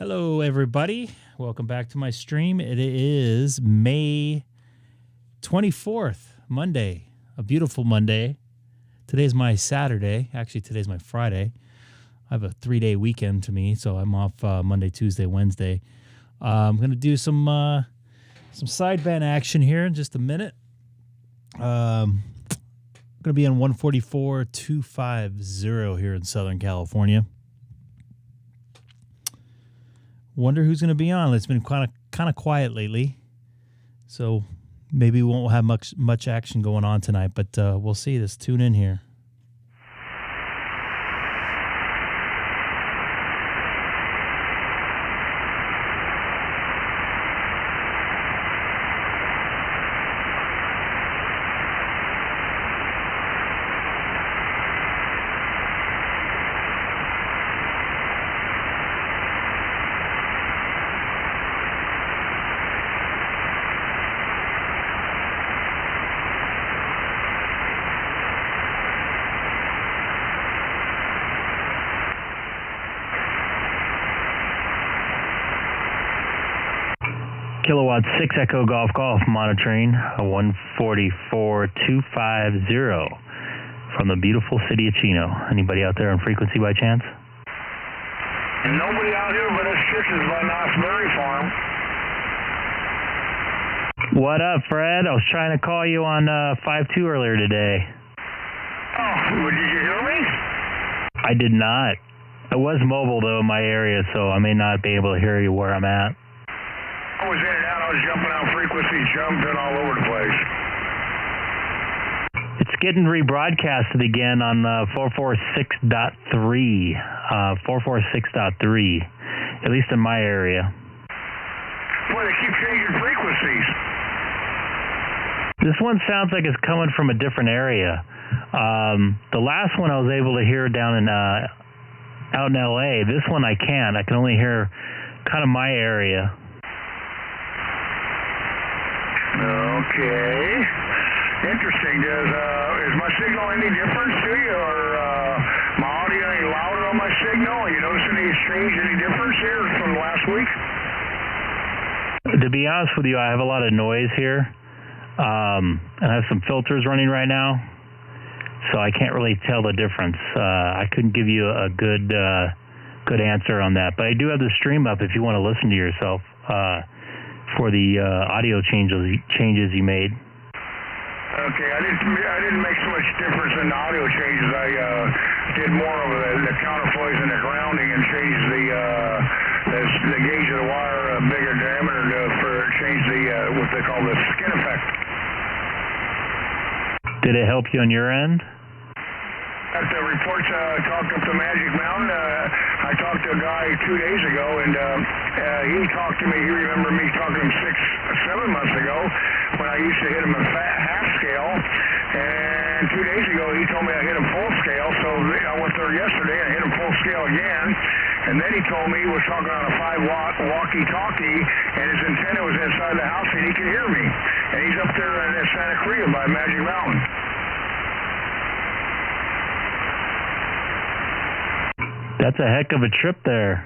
Hello, everybody. Welcome back to my stream. It is May 24th, Monday, a beautiful Monday. Today's my Saturday. Actually, today's my Friday. I have a 3-day weekend to me, so I'm off Monday, Tuesday, Wednesday. I'm going to do some sideband action here in just a minute. I'm going to be on 144.250 here in Southern California. Wonder who's going to be on. It's been kind of quiet lately, so maybe we won't have much action going on tonight. But we'll see. Just tune in here. Kilowatt 6 Echo Golf monitoring 144.250 from the beautiful city of Chino. Anybody out there on frequency by chance? Nobody out here but us chickens by Knott's Berry Farm. What up, Fred? I was trying to call you on 5-2 earlier today. Oh, did you hear me? I did not. I was mobile, though, in my area, so I may not be able to hear you where I'm at. I was in and out. I was jumping out frequency, jumping all over the place. It's getting rebroadcasted again on 446.3. 446.3, at least in my area. Boy, they keep changing frequencies. This one sounds like it's coming from a different area. The last one I was able to hear down in out in LA. This one I can't. I can only hear kind of my area. Okay. Interesting. Is my signal any different to you, or my audio any louder on my signal? Are you noticing any change, any difference here from last week? To be honest with you, I have a lot of noise here. And I have some filters running right now, so I can't really tell the difference. I couldn't give you a good answer on that, but I do have the stream up if you want to listen to yourself for the audio changes you made. Okay, I didn't make so much difference in the audio changes. I did more of the counterflows and the grounding, and changed the gauge of the wire, bigger diameter for change the what they call the skin effect. Did it help you on your end? At the reports, talked up to Magic Mountain. I talked to a guy 2 days ago, and he talked to me. He remembered me talking to him 6-7 months ago when I used to hit him in half scale. And 2 days ago, he told me I hit him full scale. So I went there yesterday and hit him full scale again. And then he told me he was talking on a 5-watt walkie-talkie, and his antenna was inside the house, and he could hear me. And he's up there in Santa Cruz by Magic Mountain. That's a heck of a trip there.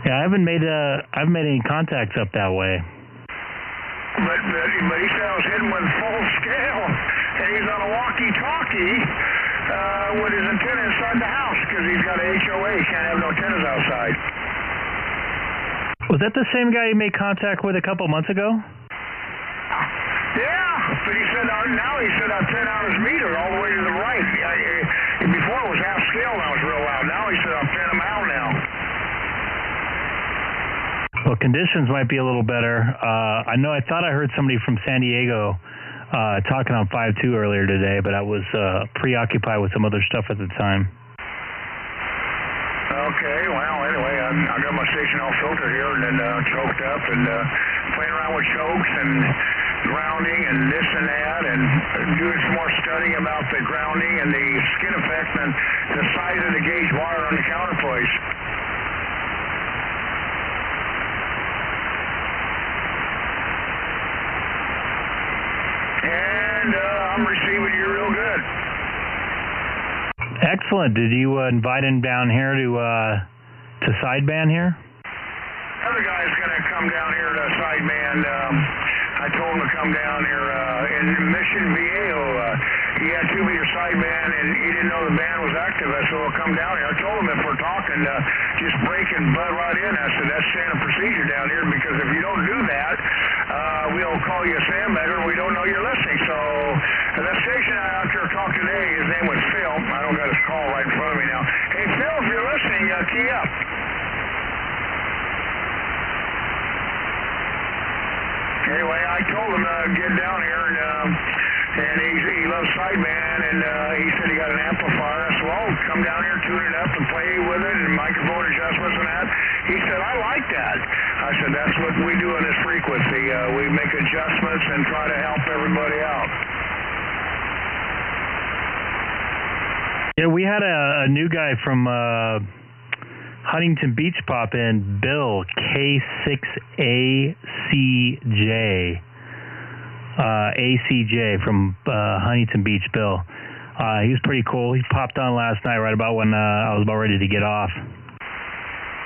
Yeah, I haven't made any contacts up that way. But he said I was hitting with full scale, and he's on a walkie-talkie with his antenna inside the house because he's got an HOA. He can't have no antennas outside. Was that the same guy you made contact with a couple months ago? Yeah, but he said now he said I've 10 out his meter all the way to the right. Before it was half scale and I was real loud. Now he said I'm 10 them out now. Well, conditions might be a little better. I thought I heard somebody from San Diego talking on 5-2 earlier today, but I was preoccupied with some other stuff at the time. Okay, well, anyway, I got my station all filtered here and then choked up and playing around with chokes and grounding and this and that, and doing some more studying about the grounding and the skin effect and the size of the gauge wire on the counterplace. And I'm receiving you real good. Excellent. Did you invite him down here to sideband here? Other guy's going to come down here to sideman. I told him to come down here in Mission Viejo. He had 2 meter sideman, and he didn't know the band was active. I said, well, come down here. I told him if we're talking, just break and butt right in. I said, that's standard procedure down here, because if you don't do that, we'll call you a sandbagger, and we don't know you're listening. So that station I out there talked today, his name was Phil. I don't got his call right in front of me now. Hey, Phil, if you're listening, key up. Anyway, I told him to get down here, and he loves sideman, and he said he got an amplifier. I said, well, come down here, tune it up, and play with it, and microphone adjustments and that. He said, I like that. I said, that's what we do in this frequency. We make adjustments and try to help everybody out. Yeah, we had a new guy from Huntington Beach pop in, Bill, K6EGG, ACJ from Huntington Beach, Bill. He was pretty cool. He popped on last night right about when I was about ready to get off.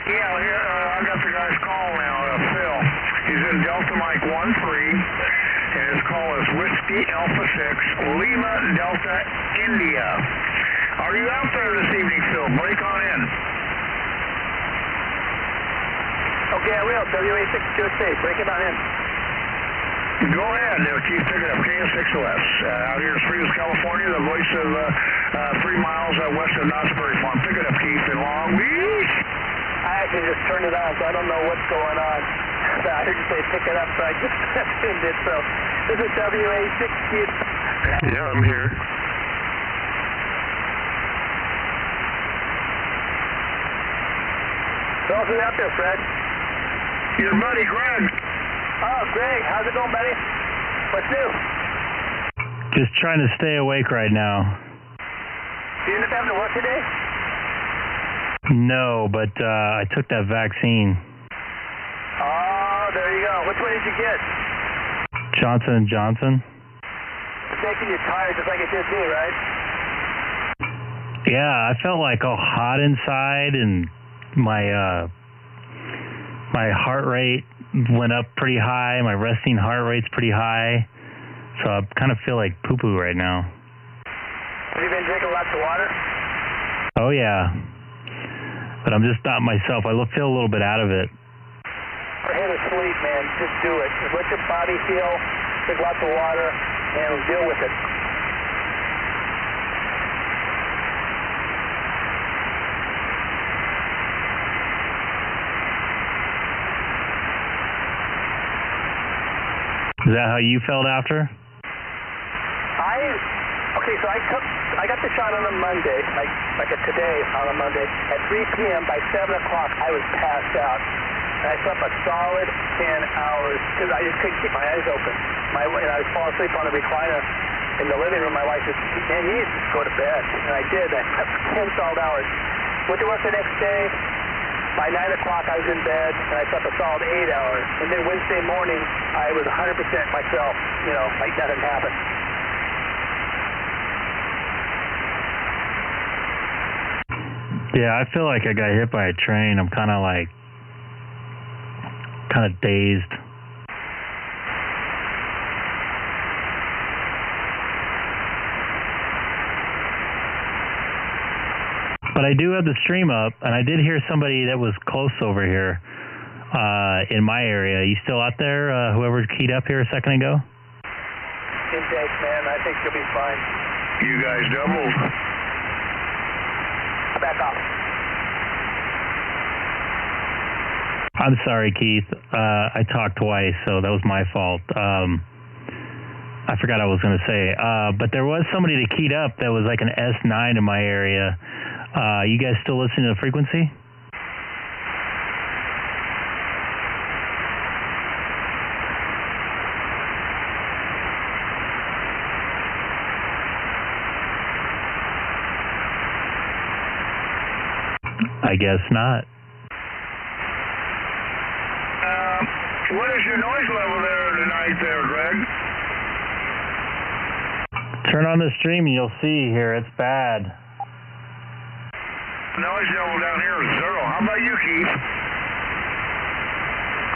Yeah, here, I got the guy's call now, Phil. He's in Delta Mike 13, and his call is Whiskey Alpha 6, Lima Delta, India. Are you out there this evening, Phil? Break on in. Okay, I will. WA628, break it on in. Go ahead. Keep picking up KS6OS. Out here in Springs, California, the voice of 3 miles west of Knott's Berry Farm. Pick it up, Keith, in Long Beach. I actually just turned it on, so I don't know what's going on. I heard you say pick it up, so I just tuned it. So this is WA6. Yeah, I'm here. So who's out there, Fred? Your buddy, Greg. Oh, Greg. How's it going, buddy? What's new? Just trying to stay awake right now. You end up having to work today? No, but I took that vaccine. Oh, there you go. Which one did you get? Johnson & Johnson. It's making you tired just like it did me, right? Yeah, I felt like all hot inside, and my heart rate went up pretty high. My resting heart rate's pretty high. So I kind of feel like poo-poo right now. Have you been drinking lots of water? Oh, yeah. But I'm just not myself. I feel a little bit out of it. Forget to sleep, man. Just do it. Just let your body feel. Drink lots of water and deal with it. Is that how you felt after? Okay, so I got the shot on a Monday, like today on a Monday. At 3 p.m. by 7 o'clock, I was passed out. And I slept a solid 10 hours because I just couldn't keep my eyes open. And I would fall asleep on the recliner in the living room. My wife said, man, you need to just go to bed. And I did. I slept 10 solid hours. Went to work the next day. By 9 o'clock, I was in bed, and I slept a solid 8 hours. And then Wednesday morning, I was 100% myself, like nothing happened. Yeah, I feel like I got hit by a train. I'm kind of dazed. But I do have the stream up, and I did hear somebody that was close over here in my area. Are you still out there, whoever keyed up here a second ago? Intake, man. I think you'll be fine. You guys doubled. Back off. I'm sorry, Keith. I talked twice, so that was my fault. I forgot I was going to say. But there was somebody that keyed up that was like an S9 in my area. You guys still listening to the frequency? I guess not. What is your noise level there tonight there, Greg? Turn on the stream and you'll see here, it's bad. Noise level down here is 0. How about you, Keith?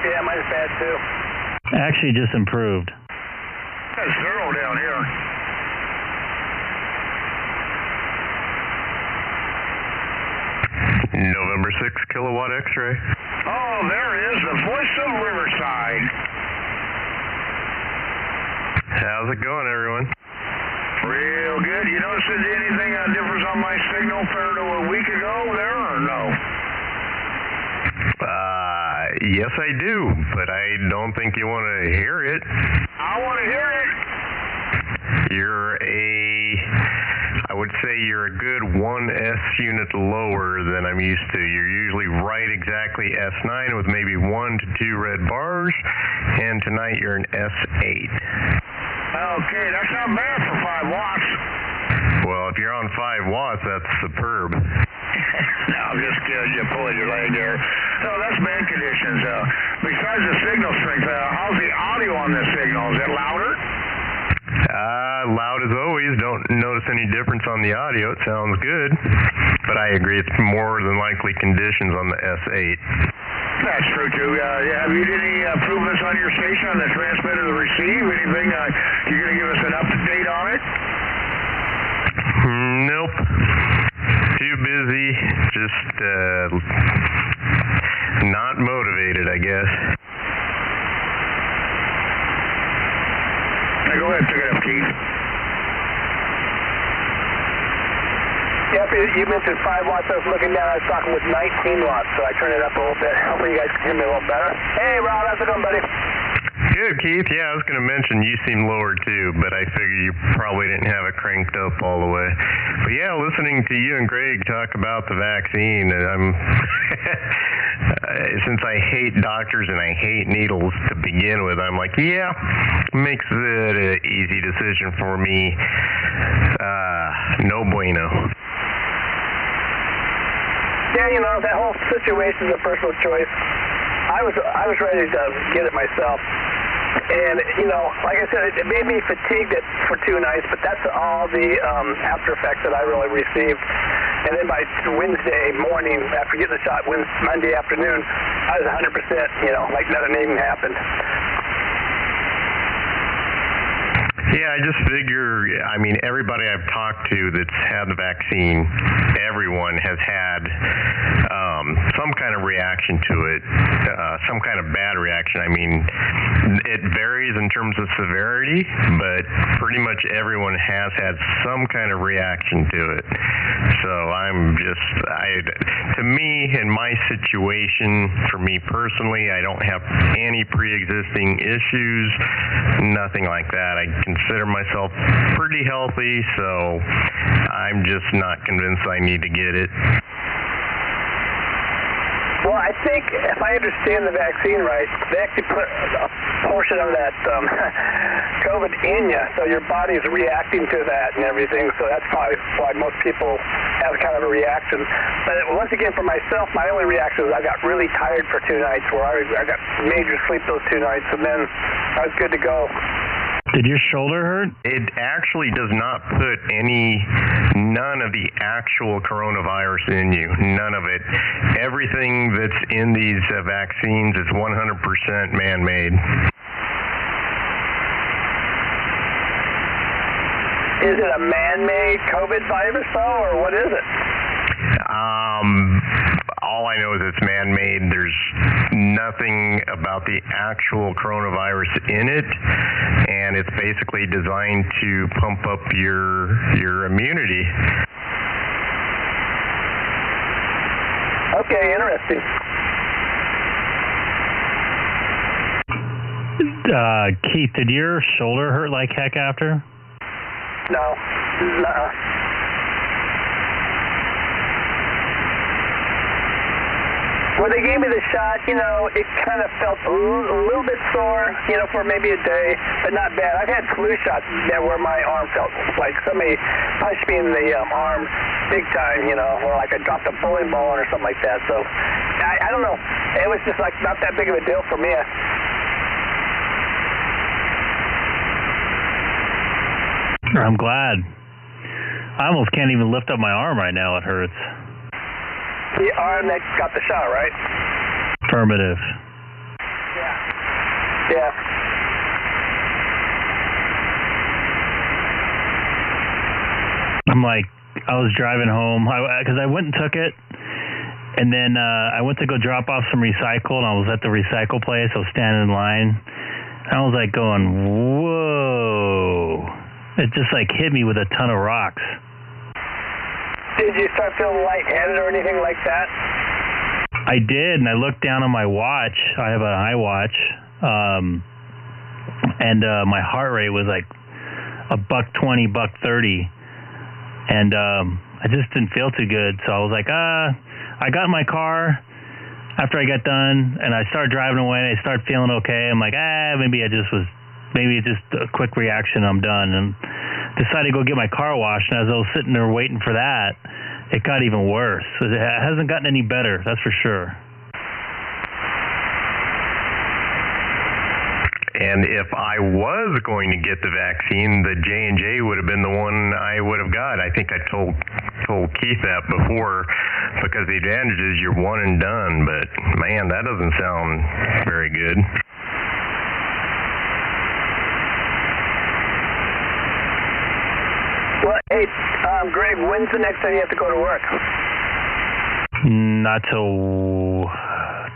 Yeah, mine's bad too. Actually, just improved. That's 0 down here. November 6 kilowatt X-ray. Oh, there is the voice of Riverside. How's it going, everyone? Real good. You notice anything difference on my signal compared to a week ago there, or no? Yes, I do, but I don't think you want to hear it. I want to hear it. I would say you're a good 1S unit lower than I'm used to. You're usually right exactly S9 with maybe 1 to 2 red bars, and tonight you're an S8. Okay, that's not bad for 5 watts. Well, if you're on 5 watts, that's superb. No, I'm just kidding. You're pulling your leg there. No, that's bad conditions. Besides the signal strength, how's the audio on this signal? Is it louder? Loud as always. Don't notice any difference on the audio. It sounds good. But I agree, it's more than likely conditions on the S8. That's true, too. Have you did any improvements on your station, on the transmitter, the receive? Anything you're going to give us an update on it? Nope. Too busy. Just not motivated, I guess. Go ahead, pick it up, Keith. Yep, you mentioned 5 watts. I was looking down. I was talking with 19 watts, so I turned it up a little bit. Hopefully you guys can hear me a little better. Hey, Rob, how's it going, buddy? Good, Keith. Yeah, I was going to mention you seem lower too, but I figured you probably didn't have it cranked up all the way. But yeah, listening to you and Greg talk about the vaccine, since I hate doctors and I hate needles to begin with, I'm like, yeah, makes it an easy decision for me. No bueno. Yeah, you know, that whole situation is a personal choice. I was ready to get it myself. And, you know, like I said, it made me fatigued for 2 nights, but that's all the after effects that I really received. And then by Wednesday morning, after getting the shot, Monday afternoon, I was 100%, you know, like nothing even happened. Yeah, I just figure, I mean, everybody I've talked to that's had the vaccine, everyone has had some kind of reaction to it, some kind of bad reaction. I mean, it varies in terms of severity, but pretty much everyone has had some kind of reaction to it. So to me, in my situation, for me personally, I don't have any pre-existing issues, nothing like that. I consider myself pretty healthy, so I'm just not convinced I need to get it. Well, I think if I understand the vaccine right, they actually put a portion of that COVID in you, so your body's reacting to that and everything, so that's probably why most people have kind of a reaction. But once again, for myself, my only reaction was I got really tired for 2 nights, where I got major sleep those 2 nights, and then I was good to go. Did your shoulder hurt? It actually does not put none of the actual coronavirus in you, none of it. Everything that's in these vaccines is 100% man-made. Is it a man-made COVID virus, though, or what is it? All I know is it's man-made. There's nothing about the actual coronavirus in it, and it's basically designed to pump up your immunity. Okay, interesting. Keith, did your shoulder hurt like heck after? No. Nuh-uh. When they gave me the shot, you know, it kind of felt a little bit sore, you know, for maybe a day, but not bad. I've had flu shots there where my arm felt like somebody punched me in the arm big time, you know, or like I dropped a bowling ball or something like that. So, I don't know. It was just like not that big of a deal for me. I'm glad. I almost can't even lift up my arm right now. It hurts. The arm that got the shot, right? Affirmative. Yeah, Yeah. I'm like, I was driving home because I went and took it, and then I went to go drop off some recycle, and I was at the recycle place. I was standing in line, and I was like going, whoa. It just like hit me with a ton of rocks. Did you start feeling lightheaded or anything like that? I did, and I looked down on my watch. I have an iWatch, and my heart rate was like $120, $130, and I just didn't feel too good. So I was like, I got in my car after I got done, and I started driving away. And I started feeling okay. I'm like, maybe it's just a quick reaction. I'm done, and decided to go get my car washed. And as I was sitting there waiting for that, it got even worse. It hasn't gotten any better, that's for sure. And if I was going to get the vaccine, the J&J would have been the one I would have got. I think I told Keith that before, because the advantage is you're one and done. But man, that doesn't sound very good. Well, hey, Greg, when's the next time you have to go to work? Not till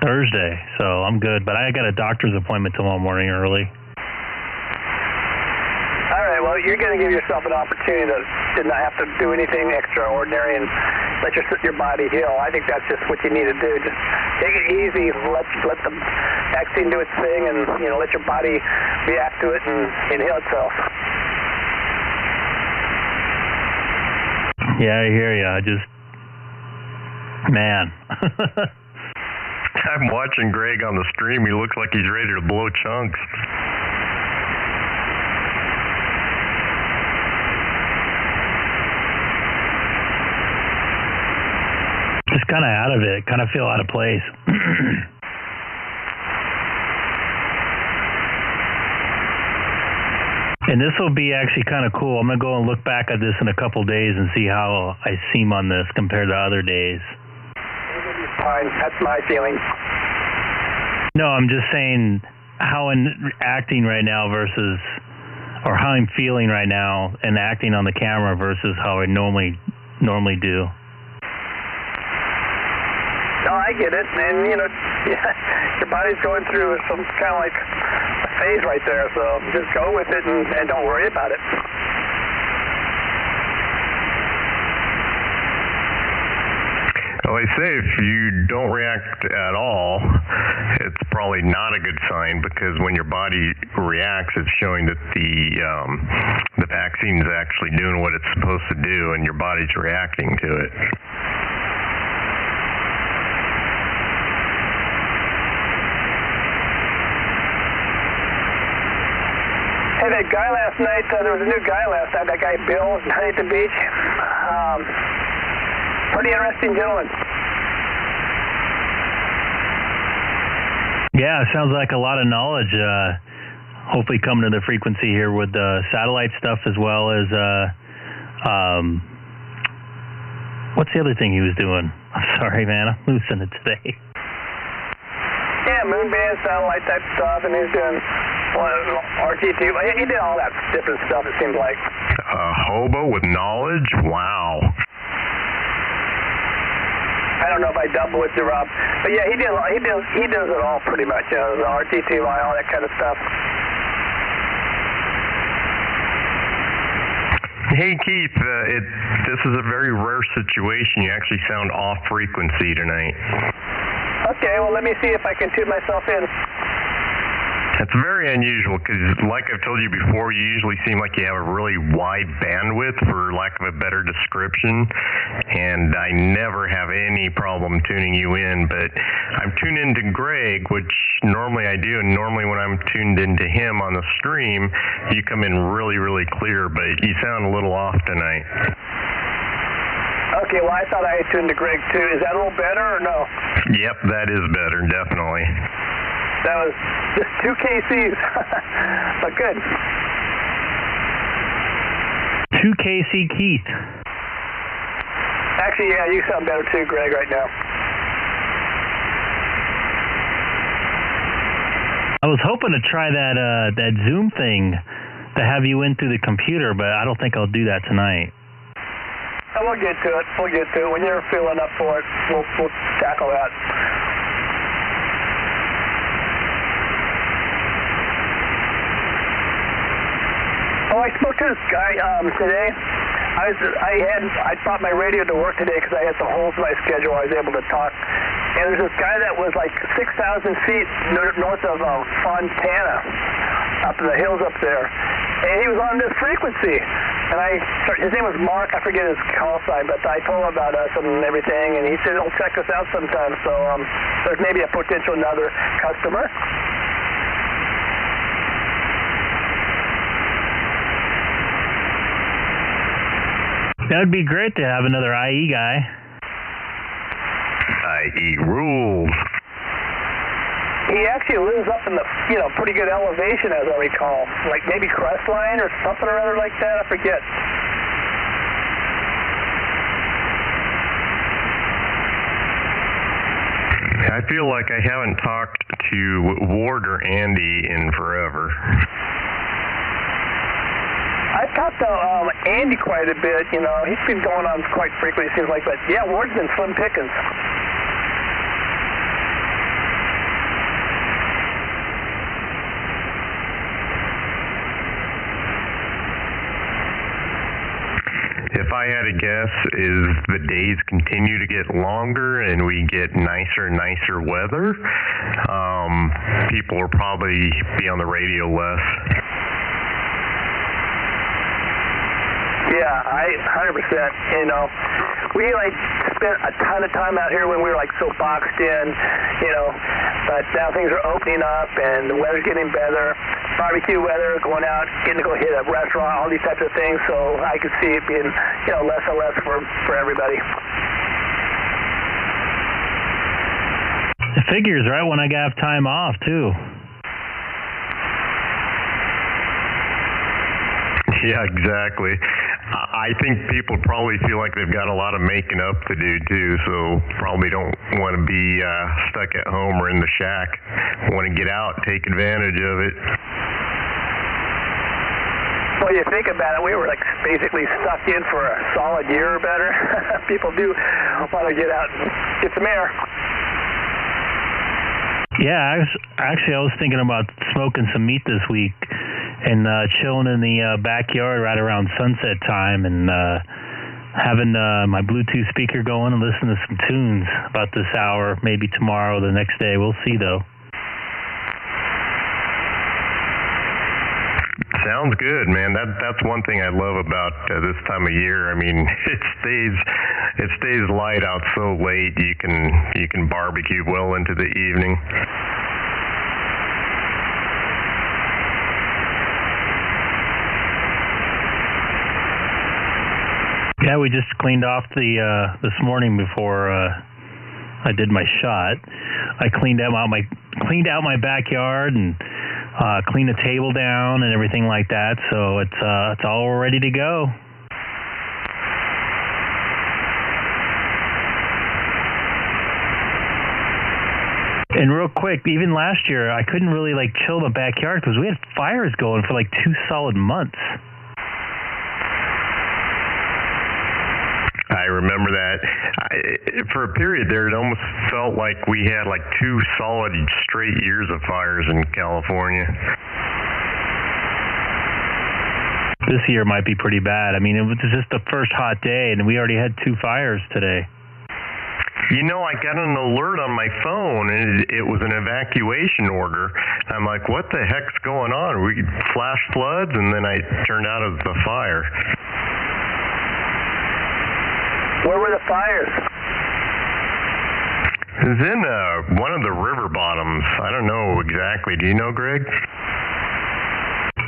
Thursday, so I'm good. But I got a doctor's appointment tomorrow morning early. All right, well, you're going to give yourself an opportunity to not have to do anything extraordinary and let your body heal. I think that's just what you need to do. Just take it easy, let the vaccine do its thing, and let your body react to it and heal itself. Yeah, I hear you. Man. I'm watching Greg on the stream. He looks like he's ready to blow chunks. Just kind of out of it. Kind of feel out of place. And this will be actually kind of cool. I'm going to go and look back at this in a couple days and see how I seem on this compared to other days. Fine. That's my feeling. No, I'm just saying how I'm acting right now versus, or how I'm feeling right now and acting on the camera versus how I normally do. No, I get it. And, your body's going through some kind of like a phase right there. So just go with it and don't worry about it. Well, they say if you don't react at all, it's probably not a good sign, because when your body reacts, it's showing that the vaccine is actually doing what it's supposed to do, and your body's reacting to it. Hey, that guy last night, there was a new guy last night, that guy Bill down at the beach. Pretty interesting gentleman. Yeah, sounds like a lot of knowledge. Hopefully coming to the frequency here with the satellite stuff, as well as what's the other thing he was doing? I'm sorry, man, I'm losing it today. Yeah, moon band, satellite type stuff, and he's doing RTT. He did all that different stuff, it seems like. A hobo with knowledge? Wow. I don't know if I double with you, Rob, but yeah, he does it all pretty much. The RTT, all that kind of stuff. Hey Keith, this is a very rare situation. You actually sound off frequency tonight. Okay, well let me see if I can tune myself in. It's very unusual, because like I've told you before, you usually seem like you have a really wide bandwidth, for lack of a better description, and I never have any problem tuning you in. But I'm tuned into Greg, which normally I do, and normally when I'm tuned into him on the stream, you come in really, really clear, but you sound a little off tonight. Okay, well I thought I tuned to Greg too. Is that a little better or no? Yep, that is better, definitely. That was just 2 KCs, but good. 2 KC Keith. Actually, yeah, you sound better too, Greg, right now. I was hoping to try that Zoom thing to have you in through the computer, but I don't think I'll do that tonight. And we'll get to it. We'll get to it. When you're feeling up for it, we'll tackle that. Oh, I spoke to this guy today. I brought my radio to work today because I had some holes in my schedule. I was able to talk. And there's this guy that was like 6,000 feet north of Fontana, up in the hills up there. And he was on this frequency. And his name was Mark. I forget his call sign, but I told him about us and everything. And he said he'll check us out sometime. So there's maybe a potential another customer. That would be great to have another IE guy. IE rules. He actually lives up in the, pretty good elevation, as I recall. Like maybe Crestline or something or other like that. I forget. I feel like I haven't talked to Ward or Andy in forever. I've talked to Andy quite a bit, He's been going on quite frequently, it seems like. But, yeah, Ward's been slim pickings. If I had to guess, is the days continue to get longer and we get nicer and nicer weather, people will probably be on the radio less. Yeah, 100%. We spent a ton of time out here when we were so boxed in, but now things are opening up and the weather's getting better. Barbecue weather, going out, getting to go hit a restaurant, all these types of things. So I could see it being, less and less for everybody. It figures right when I have time off too. Yeah, exactly. I think people probably feel like they've got a lot of making up to do too, so probably don't want to be stuck at home or in the shack. Want to get out, take advantage of it. Well, you think about it, we were basically stuck in for a solid year or better. People do want to get out and get some air. Yeah, I was thinking about smoking some meat this week and chilling in the backyard right around sunset time and having my Bluetooth speaker going and listening to some tunes about this hour, maybe tomorrow or the next day. We'll see, though. Sounds good, man. That's one thing I love about this time of year. I mean, it stays light out so late. You can barbecue well into the evening. Yeah, we just cleaned off this morning before I did my shot. I cleaned out my backyard and cleaned the table down and everything like that. So it's all ready to go. And real quick, even last year, I couldn't really chill in the backyard because we had fires going for 2 solid months. I remember that. For a period there, it almost felt like we had 2 solid straight years of fires in California. This year might be pretty bad. I mean, it was just the first hot day, and we already had 2 fires today. I got an alert on my phone, and it was an evacuation order. I'm like, what the heck's going on? We flash floods, and then I turned out it was a fire. Where were the fires? It was in one of the river bottoms. I don't know exactly. Do you know, Greg?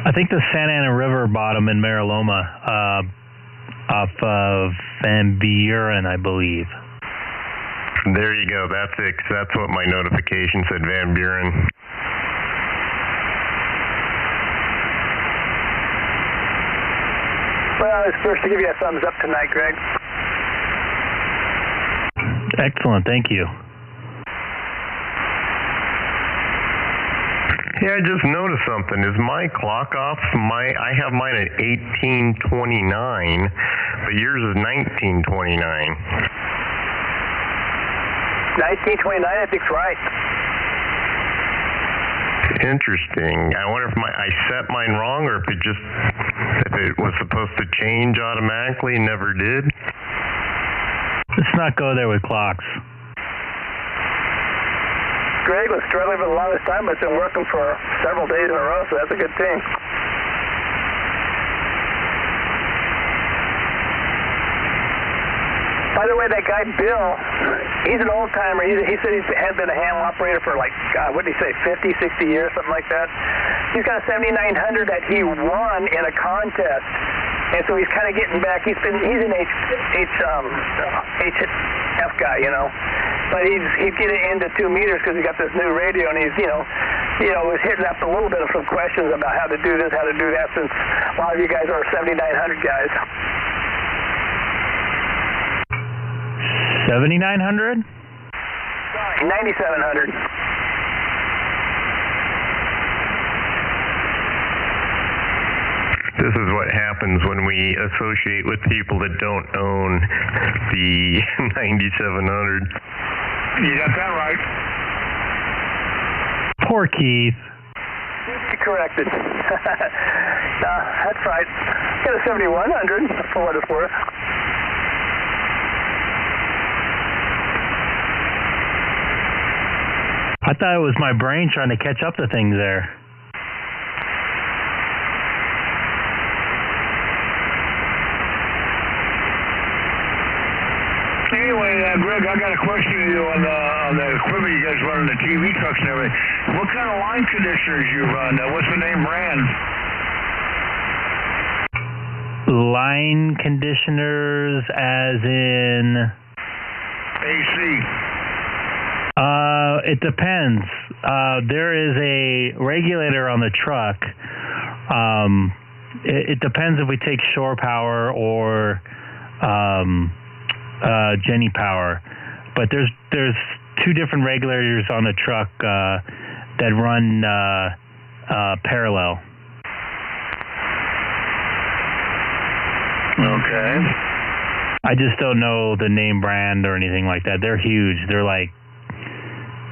I think the Santa Ana River bottom in Mariloma, off of Van Buren, I believe. There you go. That's it. That's what my notification said, Van Buren. Well, it's first to give you a thumbs up tonight, Greg. Excellent. Thank you. Yeah, I just noticed something. Is my clock off? I have mine at 18:29, but yours is 19:29. 19:29, I think's right. Interesting. I wonder if I set mine wrong, or if it was supposed to change automatically and never did. Let's not go there with clocks. Greg was struggling for the longest time, but it's been working for several days in a row, so that's a good thing. By the way, that guy Bill, he's an old timer. He said he had been a ham operator for like, God, what did he say, 50, 60 years, something like that. He's got a 7900 that he won in a contest, and so he's kind of getting back. He's an HF guy, you know, but he's getting into 2 meters because he got this new radio, and he's was hitting up a little bit of some questions about how to do this, how to do that, since a lot of you guys are 7900 guys. 7,900? 9,700. This is what happens when we associate with people that don't own the 9,700. You got that right. Poor Keith. Corrected. That's right. Got a 7,100 for what it's worth. I thought it was my brain trying to catch up to things there. Anyway, Greg, I got a question to you on the equipment you guys run on the TV trucks and everything. What kind of line conditioners you run? What's the name brand? Line conditioners as in... AC. It depends. There is a regulator on the truck. It depends if we take shore power or Jenny power. But there's 2 different regulators on the truck that run parallel. Okay. I just don't know the name brand or anything like that. They're huge. They're like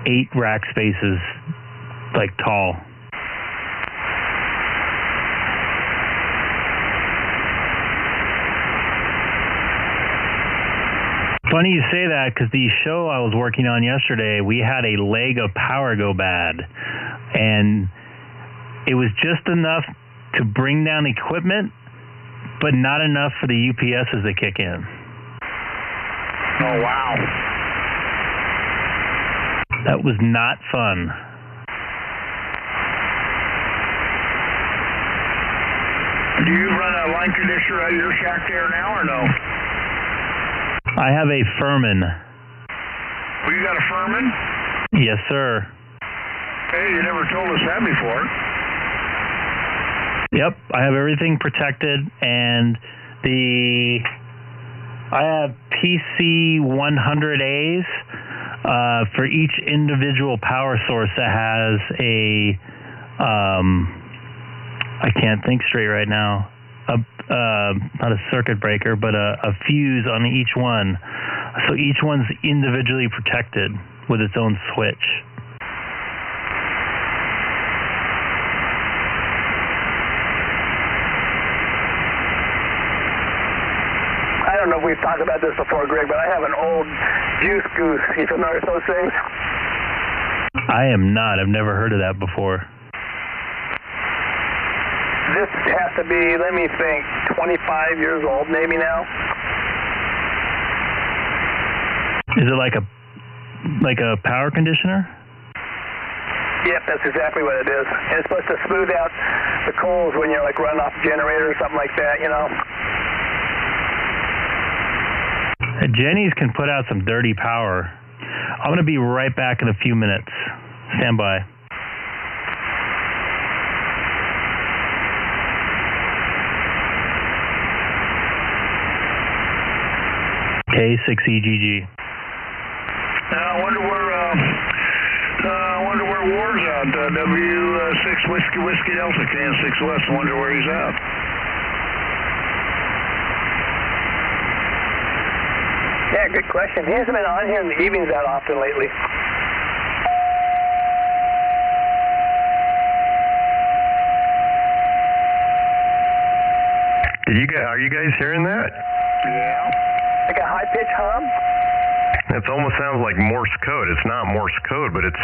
8 rack spaces, like tall. Funny you say that, because the show I was working on yesterday, we had a leg of power go bad, and it was just enough to bring down equipment, but not enough for the UPSs to kick in. Oh, wow. That was not fun. Do you run a line conditioner at your shack there now or no? I have a Furman. Well, you got a Furman? Yes, sir. Hey, you never told us that before. Yep, I have everything protected, and I have PC100As for each individual power source that has a I can't think straight right now. Not a circuit breaker, but a fuse on each one. So each one's individually protected with its own switch. I don't know if we've talked about this before, Greg, but I have an old juice goose. You familiar with those things? I am not. I've never heard of that before. This has to be, let me think, 25 years old maybe now. Is it like a power conditioner? Yep, that's exactly what it is. And it's supposed to smooth out the coals when you're like running off a generator or something like that, you know. Jenny's can put out some dirty power. I'm going to be right back in a few minutes. Stand by. K6EGG. I wonder where war's at. about W6 Whiskey Delta, K6 West. I wonder where he's at. Yeah, good question. He hasn't been on here in the evenings that often lately. Are you guys hearing that? Yeah. Like a high-pitched hum? It almost sounds like Morse code. It's not Morse code, but it's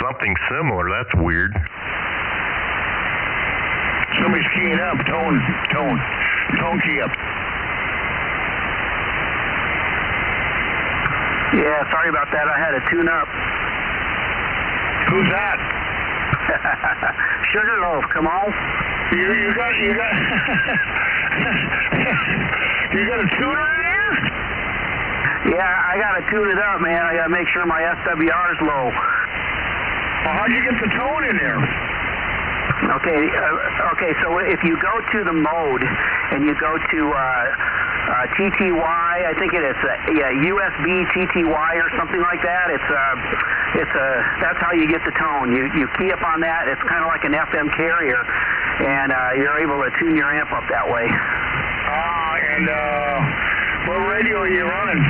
something similar. That's weird. Somebody's keying up. Tone key up. Yeah, sorry about that. I had to tune up. Who's that? Sugarloaf, come on. You got you got a tuner in there? Yeah, I got to tune it up, man. I got to make sure my SWR is low. Well, how'd you get the tone in there? Okay, so if you go to the mode and you go to TTY, I think it is USB TTY or something like that. That's how you get the tone. You key up on that. It's kind of like an FM carrier, and you're able to tune your amp up that way. And what radio are you running?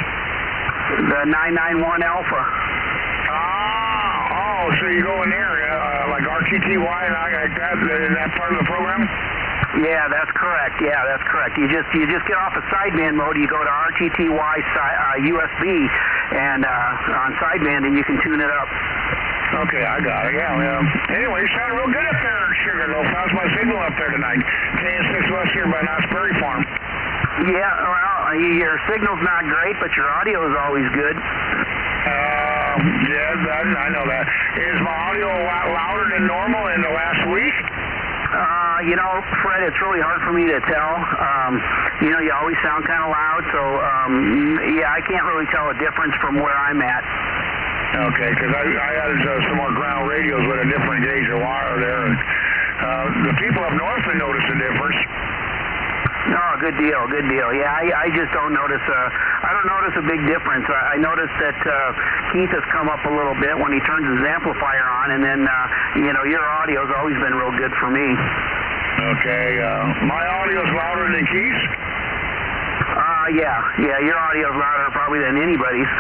The 991 Alpha. So you go in there like RTTY and like that in that part of the program? Yeah, that's correct. You just get off of sideband mode. You go to RTTY USB, and on sideband, and you can tune it up. Okay, I got it. Yeah. Anyway, you sound real good up there, Sugarloaf. How's my signal up there tonight? K6 West here by Knott's Berry Farm. Yeah, well, your signal's not great, but your audio is always good. Yeah, I know that. Is my audio a lot louder than normal in the last week? Fred, it's really hard for me to tell. You always sound kind of loud, so I can't really tell a difference from where I'm at. Okay, because I added some more ground radios with a different gauge of wire there, and the people up north have noticed a difference. Oh, good deal. Yeah, I just don't notice a big difference. I noticed that Keith has come up a little bit when he turns his amplifier on, and then your audio's always been real good for me. Okay, my audio's louder than Keith's? Yeah, your audio's louder probably than anybody's.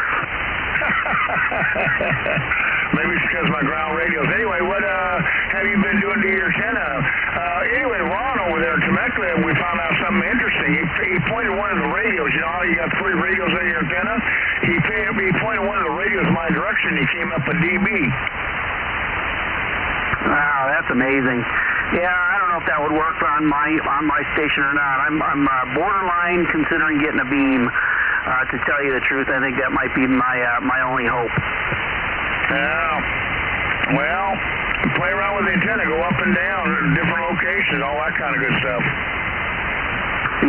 Maybe it's because my ground radios. Anyway, what have you been doing to your antenna? Anyway, Ron over there in Temecula, we found out something interesting. He pointed one of the radios. You know how you got 3 radios on your antenna? He pointed one of the radios my direction. He came up a dB. Wow, that's amazing. Yeah, I don't know if that would work on my station or not. I'm borderline considering getting a beam. To tell you the truth, I think that might be my only hope. Yeah. Well, play around with the antenna, go up and down, different locations, all that kind of good stuff.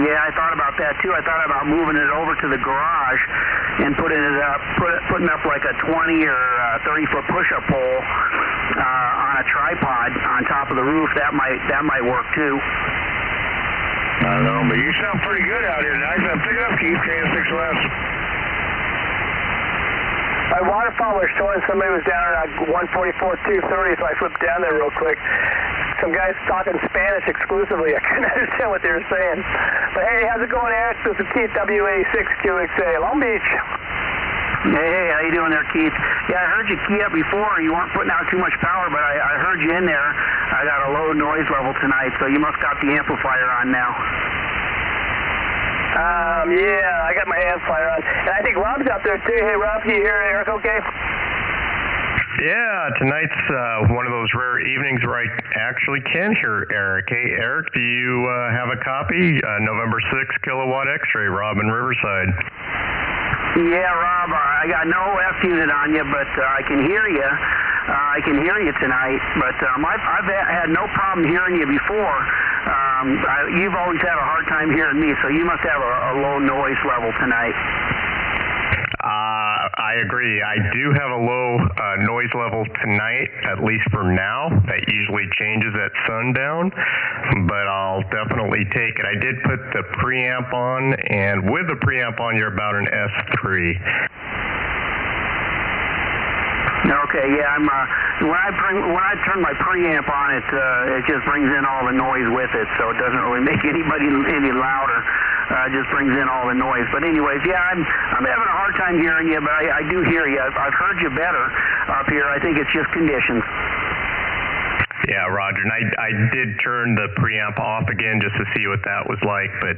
Yeah, I thought about that too. I thought about moving it over to the garage and putting up like a 20 or 30-foot push-up pole on a tripod on top of the roof. That might work too. I don't know, but you sound pretty good out here tonight. Pick it up, Keith, K6 West. My waterfall was showing somebody was down at 144-230, so I flipped down there real quick. Some guys talking Spanish exclusively. I couldn't understand what they were saying. But hey, how's it going, Eric? This is Keith, WA6QXA, Long Beach. Hey, how you doing there, Keith? Yeah, I heard you key up before. You weren't putting out too much power, but I heard you in there. I got a low noise level tonight, so you must got the amplifier on now. Yeah, I got my amplifier on. And I think Rob's out there, too. Hey, Rob, can you hear Eric okay? Yeah, tonight's one of those rare evenings where I actually can hear Eric. Hey, Eric, do you have a copy? November 6 kilowatt X-ray, Rob in Riverside. Yeah, Rob, I got no F unit on you, but I can hear you. I can hear you tonight, but I've had no problem hearing you before. You've always had a hard time hearing me, so you must have a low noise level tonight. I agree. I do have a low noise level tonight, at least for now. That usually changes at sundown, but I'll definitely take it. I did put the preamp on, and with the preamp on, you're about an S3. Okay, yeah, when I turn my preamp on, it just brings in all the noise with it, so it doesn't really make anybody any louder. It just brings in all the noise. But anyways, yeah, I'm having a hard time hearing you, but I do hear you. I've heard you better up here. I think it's just conditions. Yeah, Roger, and I did turn the preamp off again just to see what that was like, but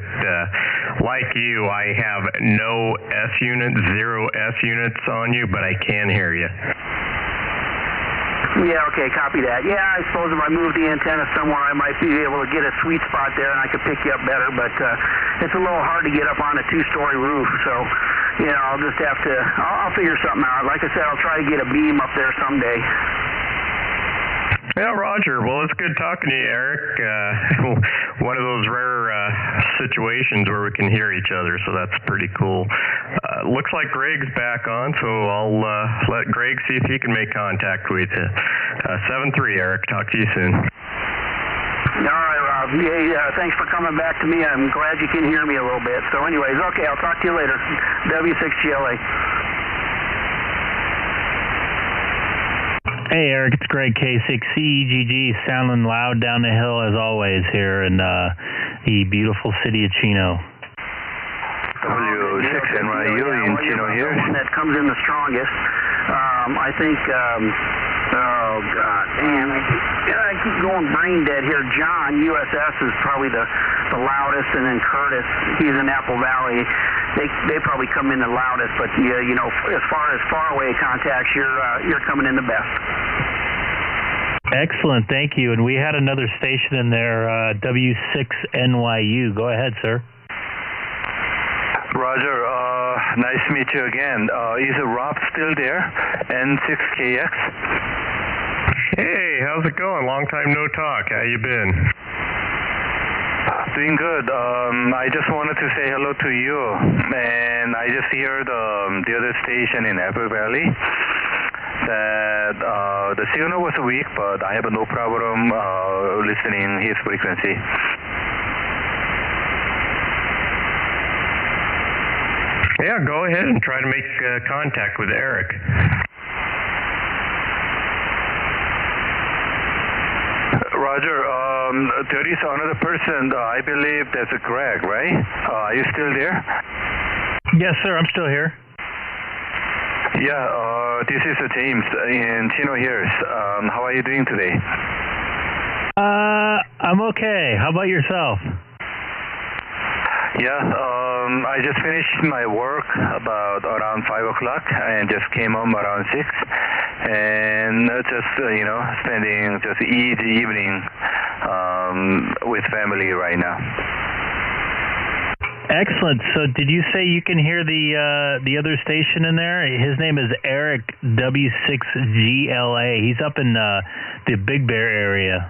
like you, I have no S units, 0 S units on you, but I can hear you. Yeah, okay, copy that. Yeah, I suppose if I move the antenna somewhere, I might be able to get a sweet spot there and I could pick you up better, but it's a little hard to get up on a 2-story roof, so, you know, I'll just have to, I'll figure something out. Like I said, I'll try to get a beam up there someday. Yeah, Roger. Well, it's good talking to you, Eric. One of those rare situations where we can hear each other, so that's pretty cool. Looks like Greg's back on, so I'll let Greg see if he can make contact with you. 7-3, Eric. Talk to you soon. All right, Rob. Yeah, thanks for coming back to me. I'm glad you can hear me a little bit. So anyways, okay, I'll talk to you later. W6GLA. Hey, Eric, it's Greg, K6EGG, sounding loud down the hill as always here in the beautiful city of Chino. W6NYU in Chino here. The one that comes in the strongest. I think, oh, God, man, I keep going brain dead here. John, USS, is probably the loudest, and then Curtis, he's in Apple Valley. They probably come in the loudest, but you know, as far as far away contacts, you're coming in the best. Excellent, thank you. And we had another station in there, W6NYU. Go ahead, sir. Roger, nice to meet you again. Is Rob still there? N6KX? Hey, how's it going? Long time no talk. How you been? Doing good. I just wanted to say hello to you. And I just heard the other station in Apple Valley that the signal was weak, but I have no problem listening his frequency. Yeah, go ahead and try to make contact with Eric. Roger, there is another person, I believe that's Greg, right? Are you still there? Yes, sir, I'm still here. Yeah, this is James in Chino Hills. How are you doing today? I'm okay. How about yourself? Yeah, I just finished my work about around 5 o'clock and just came home around 6. And just, you know, spending just easy evening with family right now. Excellent. So did you say you can hear the other station in there? His name is Eric, W6GLA. He's up in the Big Bear area.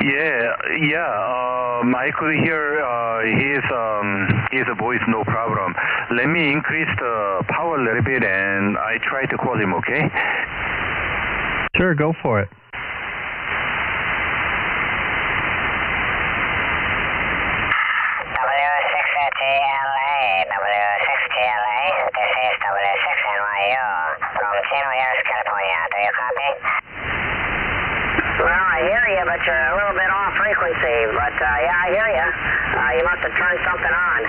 Yeah. I could hear his voice, no problem. Let me increase the power a little bit, and I try to call him. Okay? Sure, go for it. W6GLA. This is W6NYU from Chino Hills, California. Do you copy? Well, I hear you, but you're a little bit off frequency. But, yeah, I hear you. You must have turned something on.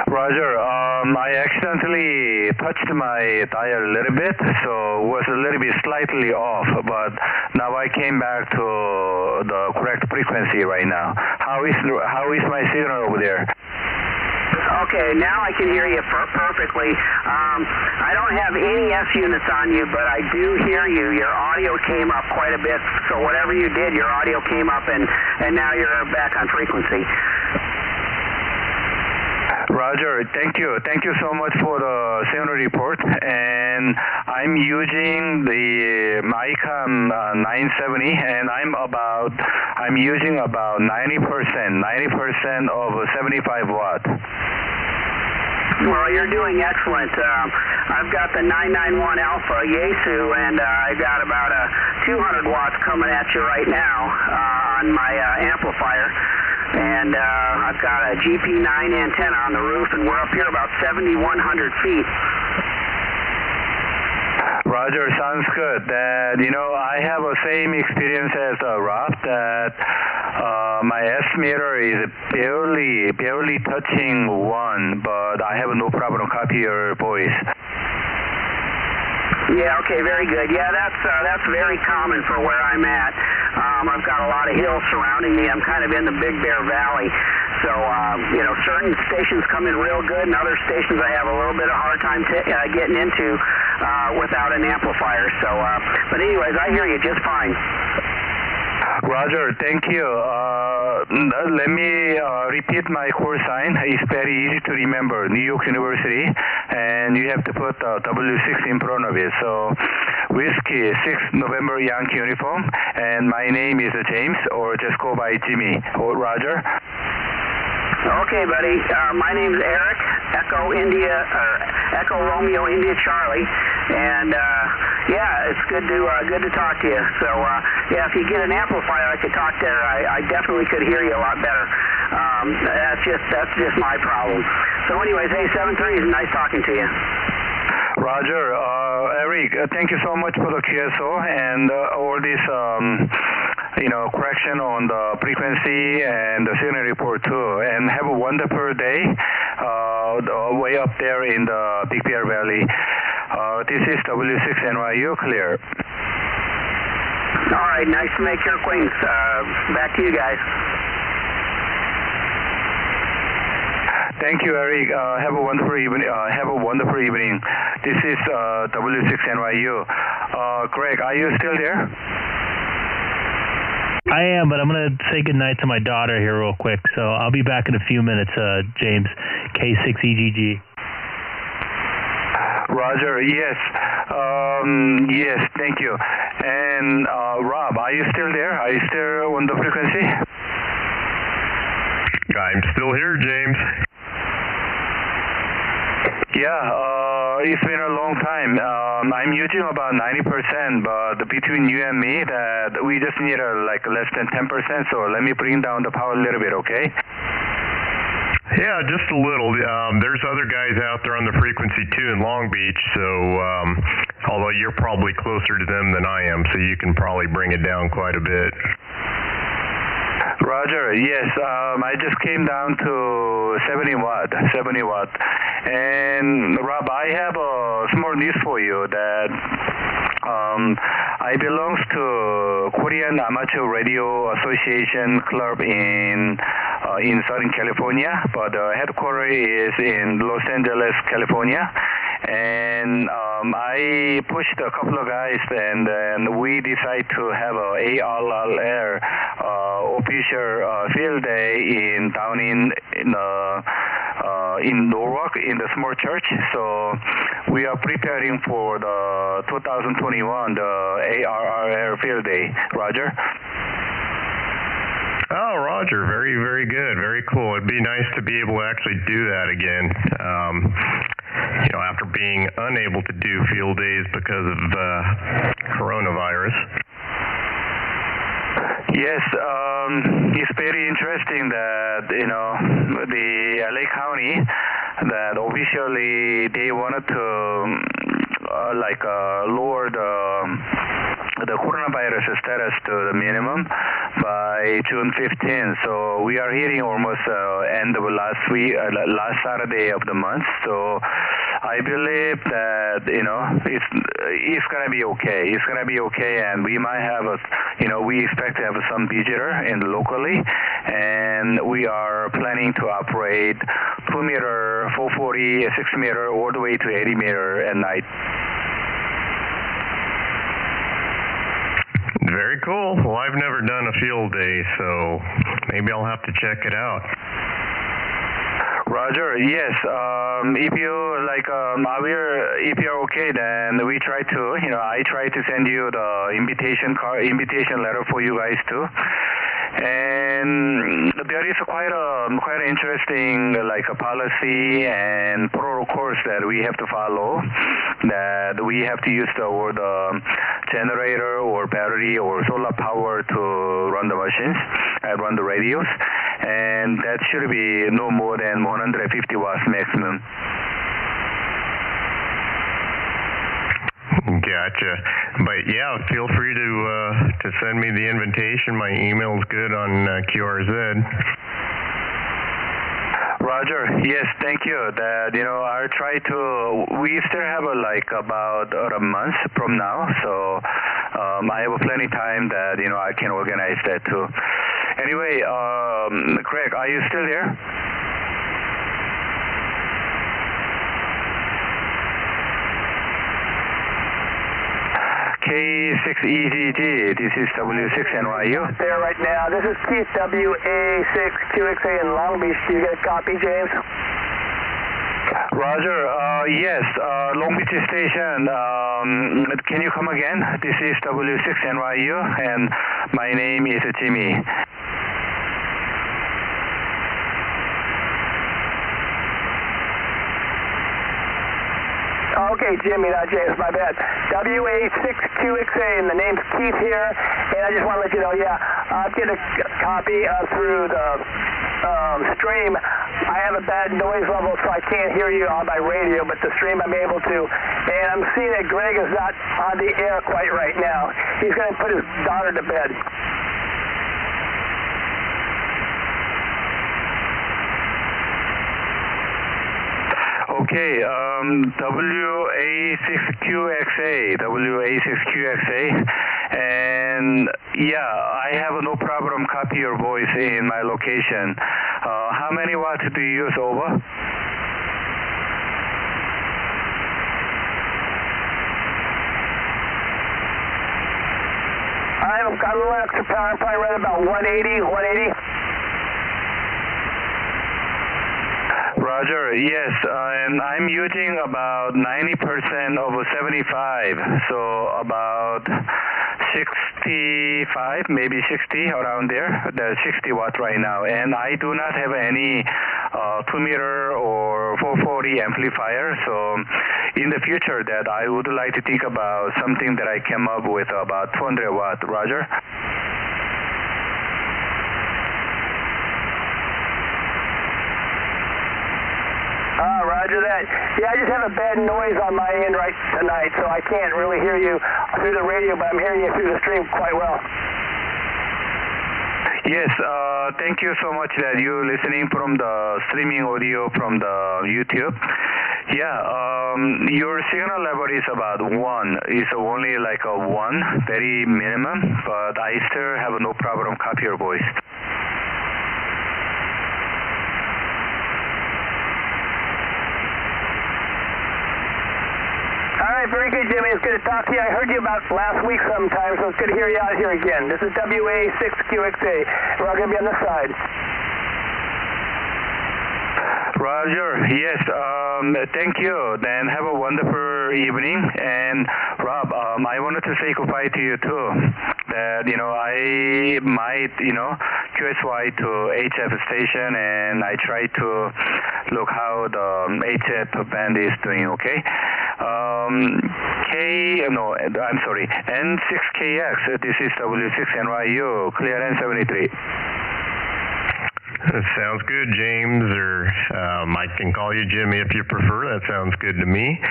Roger, I accidentally touched my dial a little bit, so it was a little bit slightly off, but now I came back to the correct frequency right now. How is my signal over there? Okay, now I can hear you perfectly. I don't have any S units on you, but I do hear you. Your audio came up quite a bit, so whatever you did, your audio came up, and now you're back on frequency. Roger, thank you. Thank you so much for the signal report. And I'm using the Icom 970, and I'm using about 90% of 75 watt. Well, you're doing excellent. I've got the 991 Alpha Yaesu, and I got about 200 watts coming at you right now on my amplifier. and I've got a GP9 antenna on the roof, and we're up here about 7,100 feet. Roger, sounds good. That, I have the same experience as Rob, that my estimator is barely touching 1, but I have no problem copy your voice. Yeah, okay, very good. Yeah, that's very common for where I'm at. I've got a lot of hills surrounding me. I'm kind of in the Big Bear Valley. So, certain stations come in real good, and other stations I have a little bit of hard time getting into without an amplifier. So, but anyways, I hear you just fine. Roger, thank you. Let me repeat my call sign. It's very easy to remember, New York University, and you have to put W6 in front of it. So, Whiskey 6 November Yankee uniform, and my name is James, or just go by Jimmy. Or Roger. Okay, buddy. My name's Eric, Echo Romeo India Charlie, and yeah, it's good to talk to you. So yeah, if you get an amplifier, I could talk there. I definitely could hear you a lot better. That's just my problem. So anyways, hey, 730 is nice talking to you. Roger. Eric, thank you so much for the QSO and all this correction on the frequency and the signal report too. And have a wonderful day way up there in the Big Bear Valley. This is W6NYU, clear. All right, nice to make your acquaintance. Back to you guys. Thank you, Eric. Have a wonderful evening. This is W6NYU. Greg, are you still there? I am, but I'm going to say goodnight to my daughter here real quick, so I'll be back in a few minutes, James. K6EGG. Roger, yes. Yes, thank you. And Rob, are you still there? Are you still on the frequency? I'm still here, James. Yeah, it's been a long time. I'm using about 90%, but between you and me, that we just need less than 10%. So let me bring down the power a little bit, okay? Yeah, just a little. There's other guys out there on the frequency too in Long Beach. So, although you're probably closer to them than I am, so you can probably bring it down quite a bit. Roger, yes, I just came down to 70 watt. And Rob, I have a small news for you that I belong to Korean Amateur Radio Association Club in Southern California, but the headquarters is in Los Angeles, California. And I pushed a couple of guys, and then we decided to have a ARRL official field day down in Norwalk in the small church. So we are preparing for the 2021 the ARRL field day. Roger. Oh, Roger, very, very good, very cool. It'd be nice to be able to actually do that again. After being unable to do field days because of coronavirus. Yes, it's very interesting that, the LA County, that officially they wanted to lower the coronavirus status to the minimum by June 15th. So we are hitting almost end of last Saturday of the month. So I believe that, it's going to be okay. It's going to be okay, and we might have we expect to have some visitor locally, and we are planning to operate 2 meter, 440, 6 meter, all the way to 80 meter at night. Very cool. Well, I've never done a field day, so maybe I'll have to check it out. Roger, yes. If you if you're okay, then we try to, I try to send you the invitation letter for you guys too. And there is quite interesting a policy and protocols that we have to follow, that we have to use the generator or battery or solar power to run the machines and run the radios. and that should be no more than 150 watts maximum. Gotcha. But yeah, feel free to send me the invitation. My email's good on QRZ. Roger. Yes, thank you. That I'll try to. We still have about a month from now, so I have plenty time that I can organize that too. Anyway, Craig, are you still there? K6EGG, this is W6NYU. There right now. This is Keith, WA6QXA in Long Beach. Do you get a copy, James? Roger. Yes, Long Beach Station. Can you come again? This is W6NYU, and my name is Jimmy. Okay, Jimmy, not James, my bad. WA6QXA, and the name's Keith here, and I just want to let you know, I'll get a copy through the stream. I have a bad noise level, so I can't hear you on my radio, but the stream I'm able to. And I'm seeing that Greg is not on the air quite right now. He's going to put his daughter to bed. Okay, WA6QXA, and I have no problem copy your voice in my location. How many watts do you use, over? I've got a little extra power, I'm probably right about 180. Roger, yes, and I'm using about 90% of 75, so about 65, maybe 60, around there. There's 60 watts right now, and I do not have any 2-meter or 440 amplifier, so in the future that I would like to think about something that I came up with about 200 watt. Roger? Roger that. Yeah, I just have a bad noise on my end right tonight, so I can't really hear you through the radio, but I'm hearing you through the stream quite well. Yes, thank you so much that you're listening from the streaming audio from the YouTube. Your signal level is about 1. It's only like a 1, very minimum, but I still have no problem copy your voice. Very good, Jimmy. It's good to talk to you. I heard you about last week sometime, so it's good to hear you out here again. This is WA6QXA. We're all going to be on this side. Roger. Yes. Thank you. Then have a wonderful evening. And Rob, I wanted to say goodbye to you too. That I might QSY to HF station, and I try to look how the HF band is doing. Okay. N6KX. This is W6NYU. Clear N73. Sounds good, James, or I can call you Jimmy if you prefer. That sounds good to me.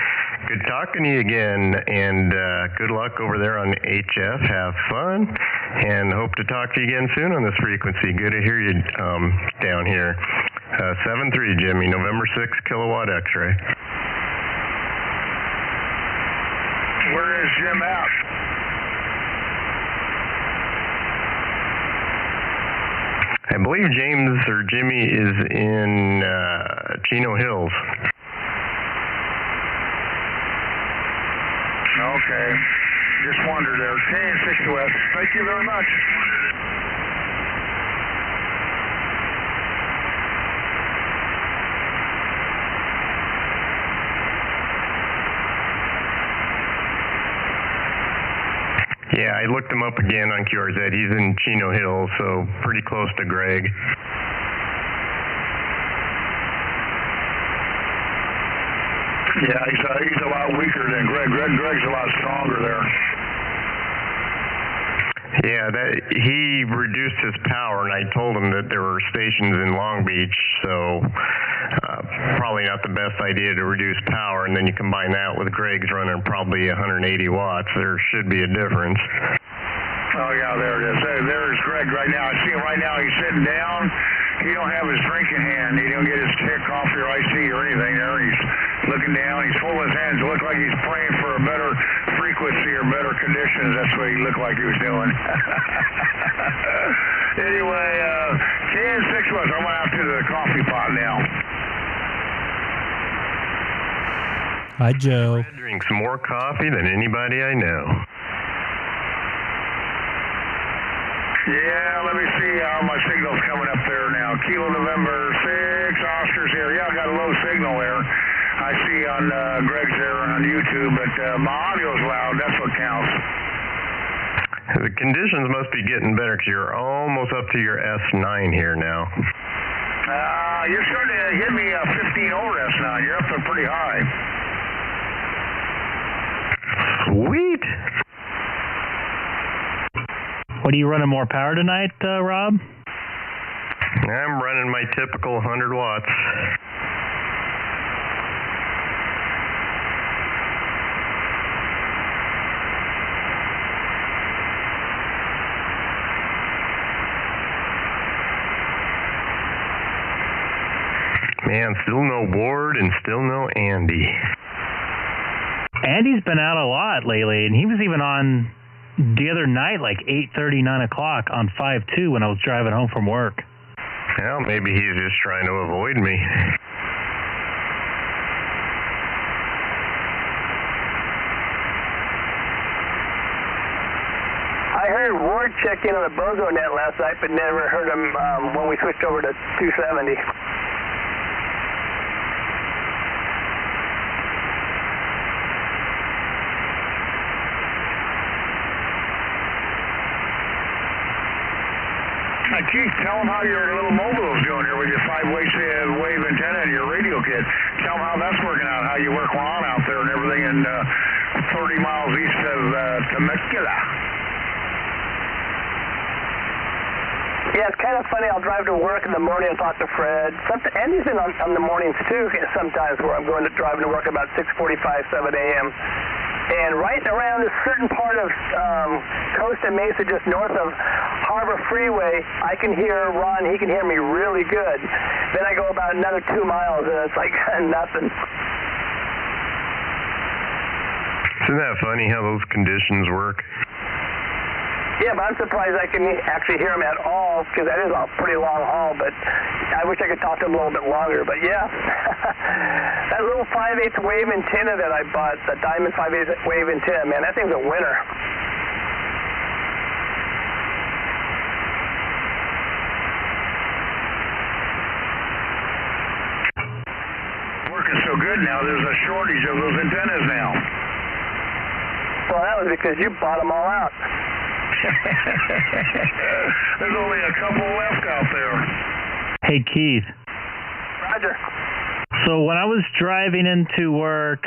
Good talking to you again, and good luck over there on HF. Have fun, and hope to talk to you again soon on this frequency. Good to hear you down here. 7-3, Jimmy, November 6, kilowatt X-ray. Where is Jim at? I believe James or Jimmy is in Chino Hills. Okay. Just wondered there. K6OS. Thank you very much. Yeah, I looked him up again on QRZ. He's in Chino Hills, so pretty close to Greg. Yeah, he's a lot weaker than Greg. Greg's a lot stronger there. Yeah, he reduced his power, and I told him that there were stations in Long Beach, so probably not the best idea to reduce power, and then you combine that with Greg's running probably 180 watts. There should be a difference. Oh, yeah, there it is. There's Greg right now. I see him right now. He's sitting down. He don't have his drink in hand. He don't get his coffee or iced tea or anything there. He's looking down. He's full of his hands. It looked like he's praying for a better frequency or better conditions. That's what he looked like he was doing. Anyway, K6EGG, I went out to the coffee pot now. Hi, Joe. Brad drinks more coffee than anybody I know. Yeah, let me see how my signal's coming up there now. Kilo November 6, Oscar's here. Yeah, I got a low signal there. I see on Greg's there on YouTube, but my audio's loud. That's what counts. The conditions must be getting better because you're almost up to your S9 here now. You're starting to hit me 15 over S9. You're up there pretty high. Sweet. What, are you running more power tonight, Rob? I'm running my typical 100 watts. Man, still no Ward and still no Andy. Andy's been out a lot lately, and he was even on the other night, like 8:30, 9 o'clock on 5-2 when I was driving home from work. Well, maybe he's just trying to avoid me. I heard Ward check in on the Bozo net last night, but never heard him when we switched over to 270. Keith, tell them how your little mobile is doing here with your 5-wave antenna and your radio kit. Tell them how that's working out, how you work on out there and everything in 30 miles east of Temecula. Yeah, it's kind of funny. I'll drive to work in the morning and talk to Fred. Andy's in on the mornings, too, sometimes where I'm driving to work about 6:45, 7 a.m. And right around a certain part of Costa Mesa, just north of Harbor Freeway, I can hear Ron. He can hear me really good. Then I go about another 2 miles, and it's like nothing. Isn't that funny how those conditions work? Yeah, but I'm surprised I can actually hear him at all, because that is a pretty long haul, but I wish I could talk to him a little bit longer. But yeah, that little 5/8 wave antenna that I bought, the Diamond 5/8 wave antenna, man, that thing's a winner. Working so good now, there's a shortage of those antennas now. Well, that was because you bought them all out. There's only a couple left out there. Hey, Keith. Roger. So when I was driving into work,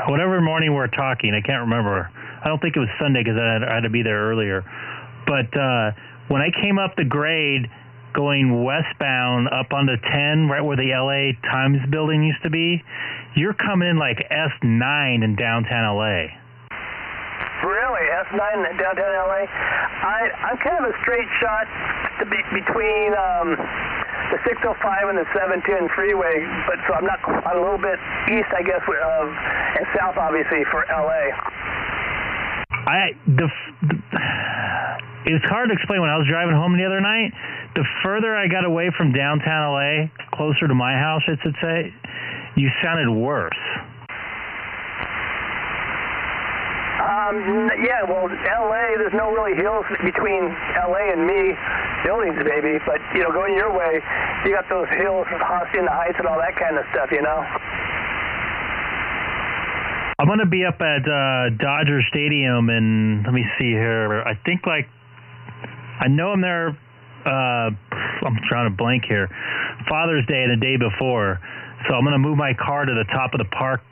whatever morning we were talking, I can't remember. I don't think it was Sunday because I had to be there earlier. But when I came up the grade going westbound up onto 10, right where the LA Times building used to be, you're coming in like S9 in downtown LA. Really? S9 in downtown LA? I'm kind of a straight shot between the 605 and the 710 freeway, but so I'm not a little bit east, I guess, and south, obviously, for LA. It's hard to explain. When I was driving home the other night, the further I got away from downtown LA, closer to my house, I should say, you sounded worse. Yeah, well, LA, there's no really hills between LA and me, buildings, baby, but, going your way, you got those hills, in the Heights and all that kind of stuff, I'm going to be up at Dodger Stadium, and let me see here, I think, I know I'm there, I'm trying to blank here, Father's Day and the day before, so I'm going to move my car to the top of the park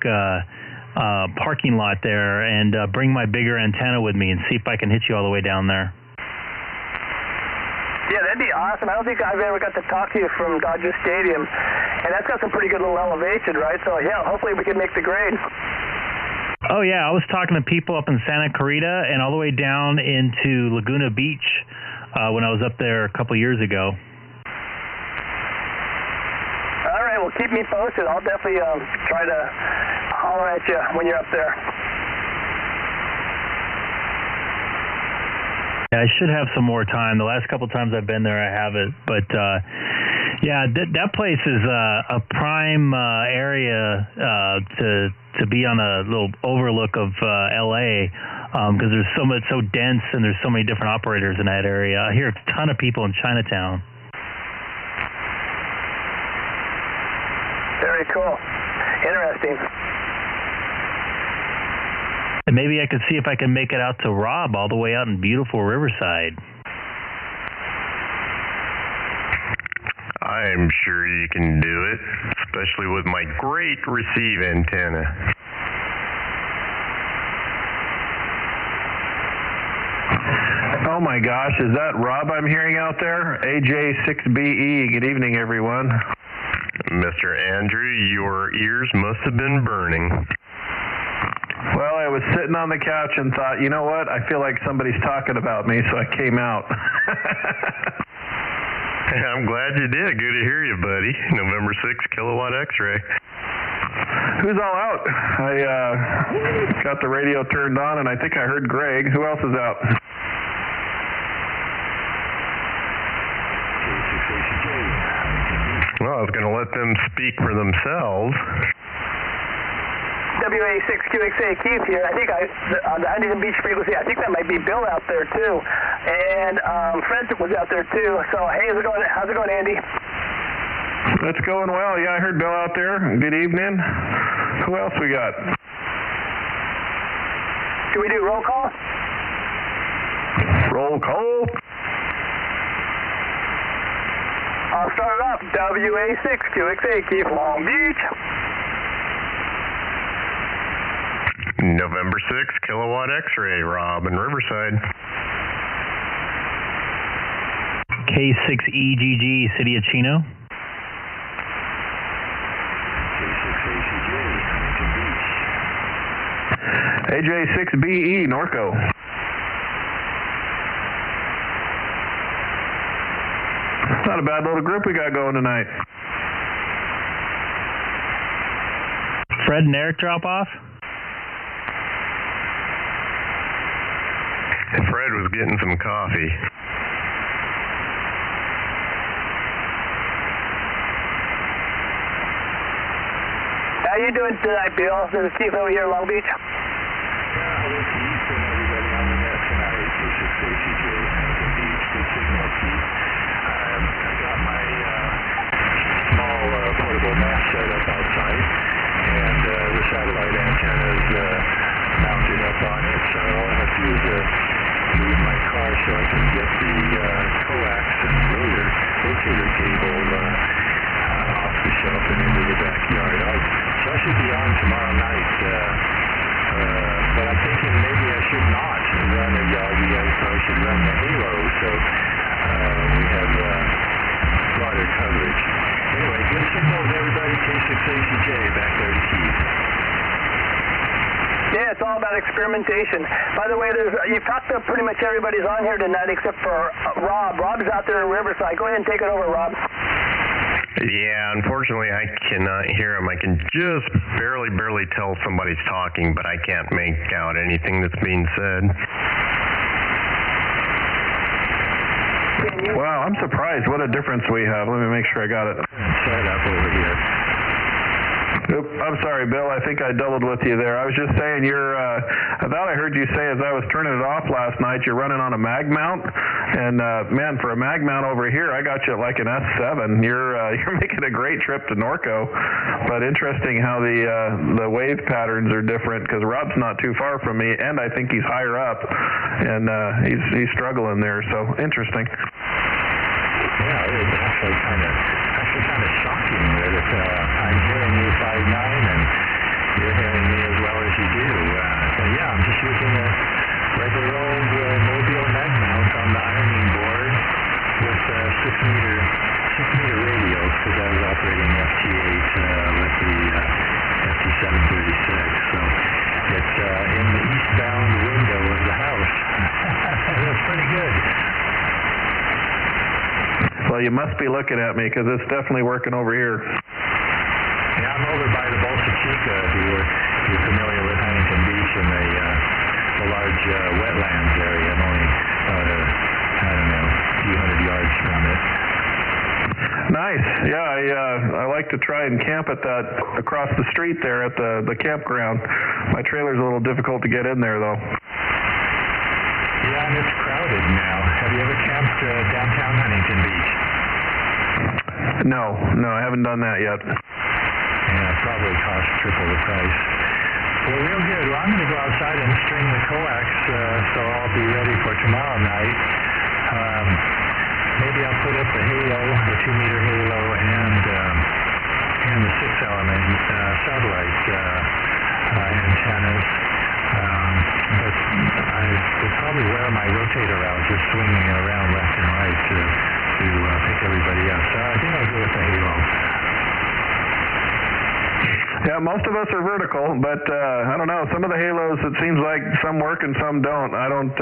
parking lot there and bring my bigger antenna with me and see if I can hit you all the way down there. Yeah, that'd be awesome. I don't think I've ever got to talk to you from Dodger Stadium, and that's got some pretty good little elevation, right? So, yeah, hopefully we can make the grade. Oh, yeah, I was talking to people up in Santa Clarita and all the way down into Laguna Beach when I was up there a couple years ago. All right, well, keep me posted. I'll definitely try to holler at you when you're up there. Yeah, I should have some more time. The last couple times I've been there, I haven't. But, yeah, that place is a prime area to be on a little overlook of L.A. Because there's so dense and there's so many different operators in that area. I hear a ton of people in Chinatown. Very cool. Interesting. And maybe I could see if I can make it out to Rob all the way out in beautiful Riverside. I'm sure you can do it, especially with my great receive antenna. Oh my gosh, is that Rob I'm hearing out there? AJ6BE, good evening everyone. Mr. Andrew, your ears must have been burning. Well, I was sitting on the couch and thought, you know what, I feel like somebody's talking about me, so I came out. I'm glad you did. Good to hear you, buddy. November 6th, kilowatt X-ray. Who's all out? I got the radio turned on, and I think I heard Greg. Who else is out? Well, I was going to let them speak for themselves. WA6QXA Keith here. I think on the Huntington Beach frequency, I think that might be Bill out there too. And Fred was out there too. So, hey, how's it going, Andy? It's going well. Yeah, I heard Bill out there. Good evening. Who else we got? Can we do roll call? Roll call. I'll start it off. WA6QXA Keith, Long Beach. November 6th, kilowatt X-ray, Rob in Riverside. K6EGG, City of Chino. AJ6BE, Norco. Not a bad little group we got going tonight. Fred and Eric drop off? Fred was getting some coffee. How you doing tonight, Bill? This is Keith over here in Long Beach. Portable mast set up outside, and the satellite antenna is mounted up on it, so all I have to do is leave my car so I can get the coax and rotator cable off the shelf and into the backyard. So I should be on tomorrow night, but I'm thinking maybe I should not run a Yagi. I probably should run the Halo, so we have broader coverage. Anyway, good signals, everybody. K6EGG, back there to Keith. Yeah, it's all about experimentation. By the way, you've talked to pretty much everybody's on here tonight except for Rob. Rob's out there in Riverside. Go ahead and take it over, Rob. Yeah, unfortunately, I cannot hear him. I can just barely tell somebody's talking, but I can't make out anything that's being said. Wow, I'm surprised. What a difference we have. Let me make sure I got it. Set up over here. Oop, I'm sorry, Bill. I think I doubled with you there. I was just saying I thought I heard you say as I was turning it off last night, you're running on a mag mount. And, man, for a mag mount over here, I got you at like an S7. You're making a great trip to Norco. But interesting how the wave patterns are different because Rob's not too far from me, and I think he's higher up. And he's struggling there, so interesting. Yeah, it was actually kind of shocking that I'm hearing you 5.9 and you're hearing me as well as Well, you must be looking at me because it's definitely working over here. Yeah, I'm over by the Bolsa Chica, if you're familiar with Huntington Beach and the large wetlands area. I'm only about a few hundred yards from it. Nice. Yeah, I like to try and camp at that across the street there at the campground. My trailer's a little difficult to get in there though. Yeah, and it's crowded now. Have you ever camped downtown Huntington Beach? No, I haven't done that yet. Yeah, it probably costs triple the price. Well, real good. Well, I'm going to go outside and string the coax, so I'll be ready for tomorrow night. Maybe I'll put up the halo, the 2-meter halo, and the 6-element satellite antennas. But I will probably wear my rotator out, just swinging it around left and right to pick everybody up. So I think I'll go with the halo. Yeah, most of us are vertical, but I don't know. Some of the halos, it seems like some work and some don't. I don't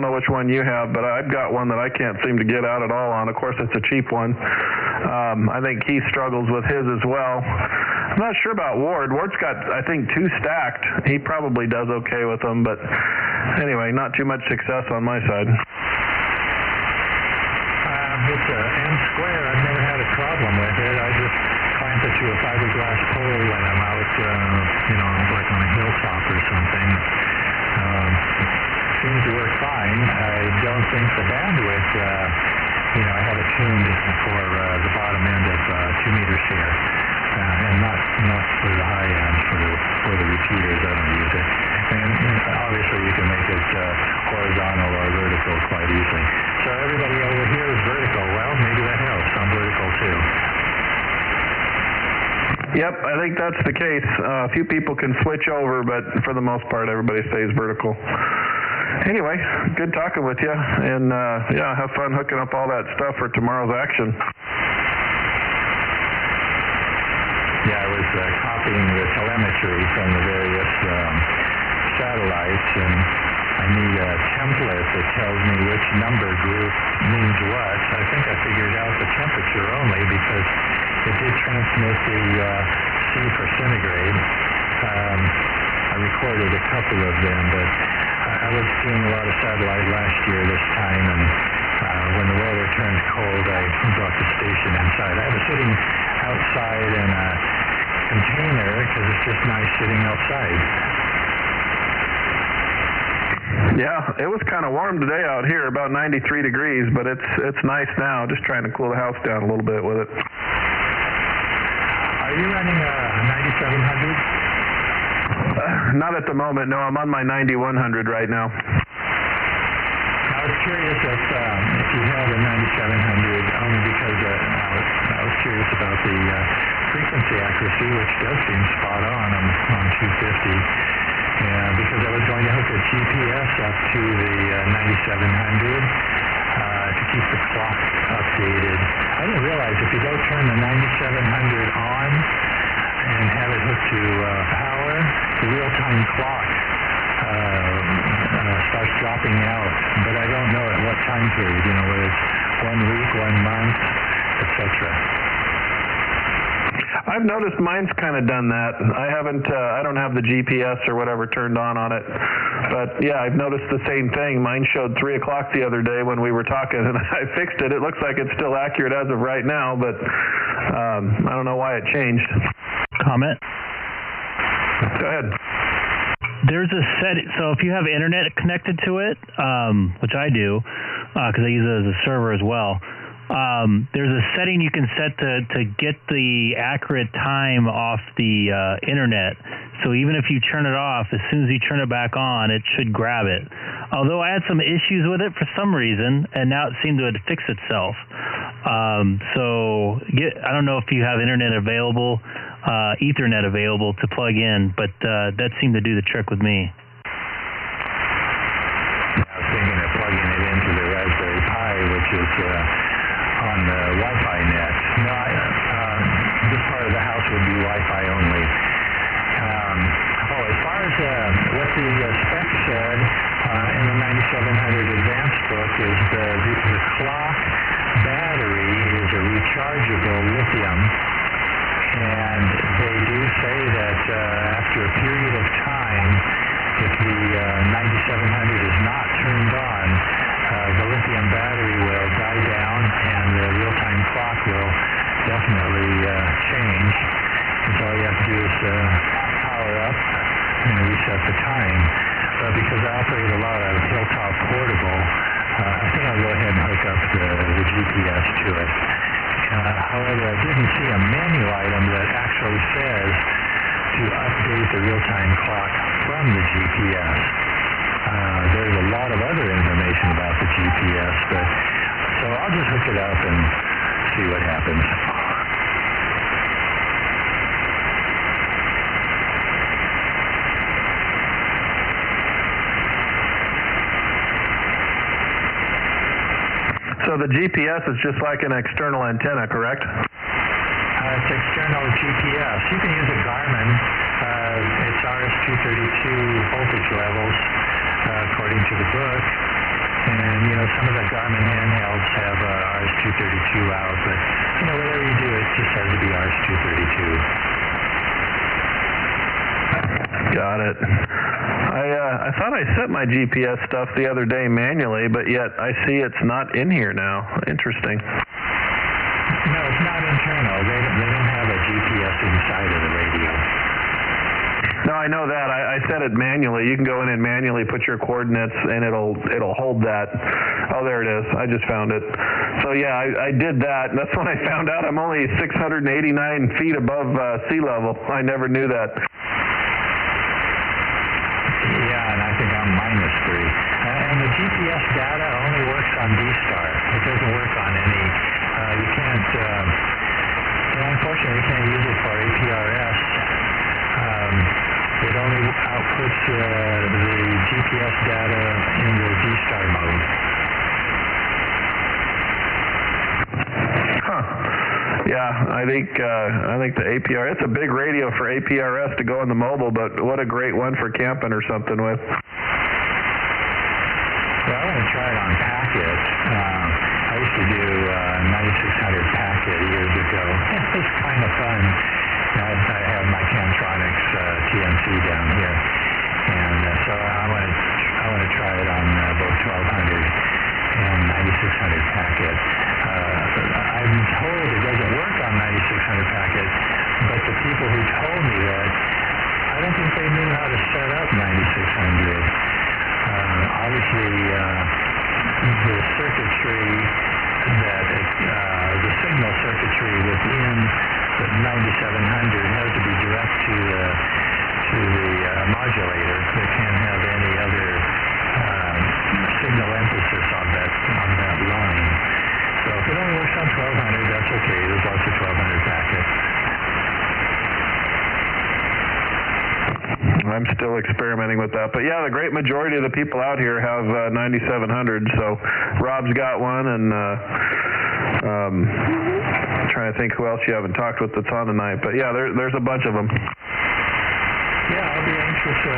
know which one you have, but I've got one that I can't seem to get out at all on. Of course, it's a cheap one. I think Keith struggles with his as well. I'm not sure about Ward. Ward's got, I think, 2 stacked. He probably does okay with them, but anyway, not too much success on my side. It's an M square. I've never had a problem with it. I just clamp it to a fiberglass pole when I'm out, like on a hilltop or something. Seems to work fine. I don't think the bandwidth, I have it tuned for the bottom end of 2 meters here, and not for the high end for the repeaters. I don't use it. And obviously you can make it horizontal or vertical quite easily. So everybody over here is vertical. Well, maybe that helps. I'm vertical too. Yep, I think that's the case. A few people can switch over, but for the most part, everybody stays vertical. Anyway, good talking with you, and have fun hooking up all that stuff for tomorrow's action. Yeah, I was copying the telemetry from the various satellites, and I need a template that tells me which number group means what. I think I figured out the temperature only because it did transmit the C for centigrade. I recorded a couple of them, but I was doing a lot of satellite last year this time, and when the weather turned cold, I brought the station inside. I was sitting outside in a container because it's just nice sitting outside. Yeah, it was kind of warm today out here, about 93 degrees, but it's nice now. Just trying to cool the house down a little bit with it. Are you running a 9700? Not at the moment. No, I'm on my 9100 right now. I was curious if you had a 9700, only because I was curious about the frequency accuracy, which does seem spot on 250. Because I was going to hook a GPS up to the 9700 to keep the clock updated. I didn't realize if you don't turn the 9700 on and have it hooked to power, the real-time clock starts dropping out. But I don't know at what time period, whether it's 1 week, 1 month, etc. I've noticed mine's kind of done that. I don't have the GPS or whatever turned on it. But yeah, I've noticed the same thing. Mine showed 3 o'clock the other day when we were talking, and I fixed it. It looks like it's still accurate as of right now, but I don't know why it changed. Comment? Go ahead. There's a setting, so if you have internet connected to it, which I do, because I use it as a server as well, there's a setting you can set to get the accurate time off the internet. So even if you turn it off, as soon as you turn it back on, it should grab it. Although I had some issues with it for some reason, and now it seemed to have fixed itself. I don't know if you have internet available, Ethernet available to plug in, but that seemed to do the trick with me. I was thinking of plugging it into the Raspberry Pi, which is on the Wi-Fi net. No, this part of the house would be Wi-Fi only. As far as what the spec said in the 9700 advanced book is the clock battery rechargeable lithium. And they do say that after a period of time, if the 9700 is not turned on, the lithium battery will die down and the real-time clock will definitely change. And so all you have to do is power up and reset the time. But because I operate a lot of Hilltop Portable, I think I'll go ahead and hook up the GPS to it. However, I didn't see a menu item that actually says to update the real-time clock from the GPS. There's a lot of other information about the GPS, but so I'll just hook it up and see what happens. So the GPS is just like an external antenna, correct? It's external GPS. You can use a Garmin. It's RS-232 voltage levels, according to the book. And, you know, some of the Garmin handhelds have RS-232 out, but, you know, whatever you do, it just has to be RS-232. Got it. I thought I set my GPS stuff the other day manually, but yet I see it's not in here now. Interesting. No, it's not internal. They don't have a GPS inside of the radio. No, I know that. I set it manually. You can go in and manually put your coordinates, and it'll hold that. Oh, there it is. I just found it. So yeah, I did that. That's when I found out I'm only 689 feet above sea level. I never knew that. Yeah, and I think I'm -3. And the GPS data only works on D-Star. It doesn't work on any. You can't. Unfortunately, you can't use it for APRS. It only outputs the GPS data in the D-Star mode. Huh. Yeah, I think the APR, it's a big radio for APRS to go on the mobile, but what a great one for camping or something with. Well, I want to try it on packet. I used to do 9600 packet years ago. It was kind of fun. I have my Camtronics TNC down here, and so I want to try it on both 1200 and 9600 packet. I'm told it doesn't work on 9600 packet, but the people who told me that, I don't think they knew how to set up 9600. Obviously, the circuitry the signal circuitry within the 9700 has to be direct to the modulator. They can't have any other signal emphasis on that line. So if it only works on 1200, that's okay. There's lots of 1200 packets. I'm still experimenting with that. But yeah, the great majority of the people out here have 9700. So Rob's got one, and trying to think who else you haven't talked with that's on tonight. But yeah, there's a bunch of them. Yeah, I'll be anxious to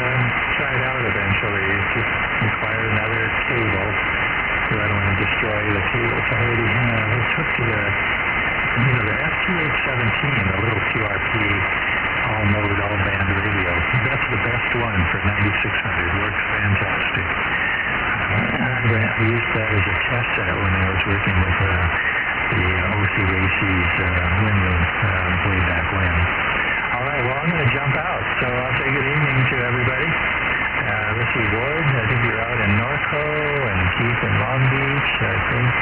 try it out eventually. It just requires another cable. So I don't want to destroy the cables I already have. It's hooked to the FT817, the little QRP all-mode, all-band radio. That's the best one for 9600. Works fantastic. I used that as a test set when I was working with the OC Racy's windroom way back when. All right, well, I'm going to jump out, so I'll say good evening to everybody. Let's see, Ward, I think you're out in Norco, and Keith in Long Beach. I think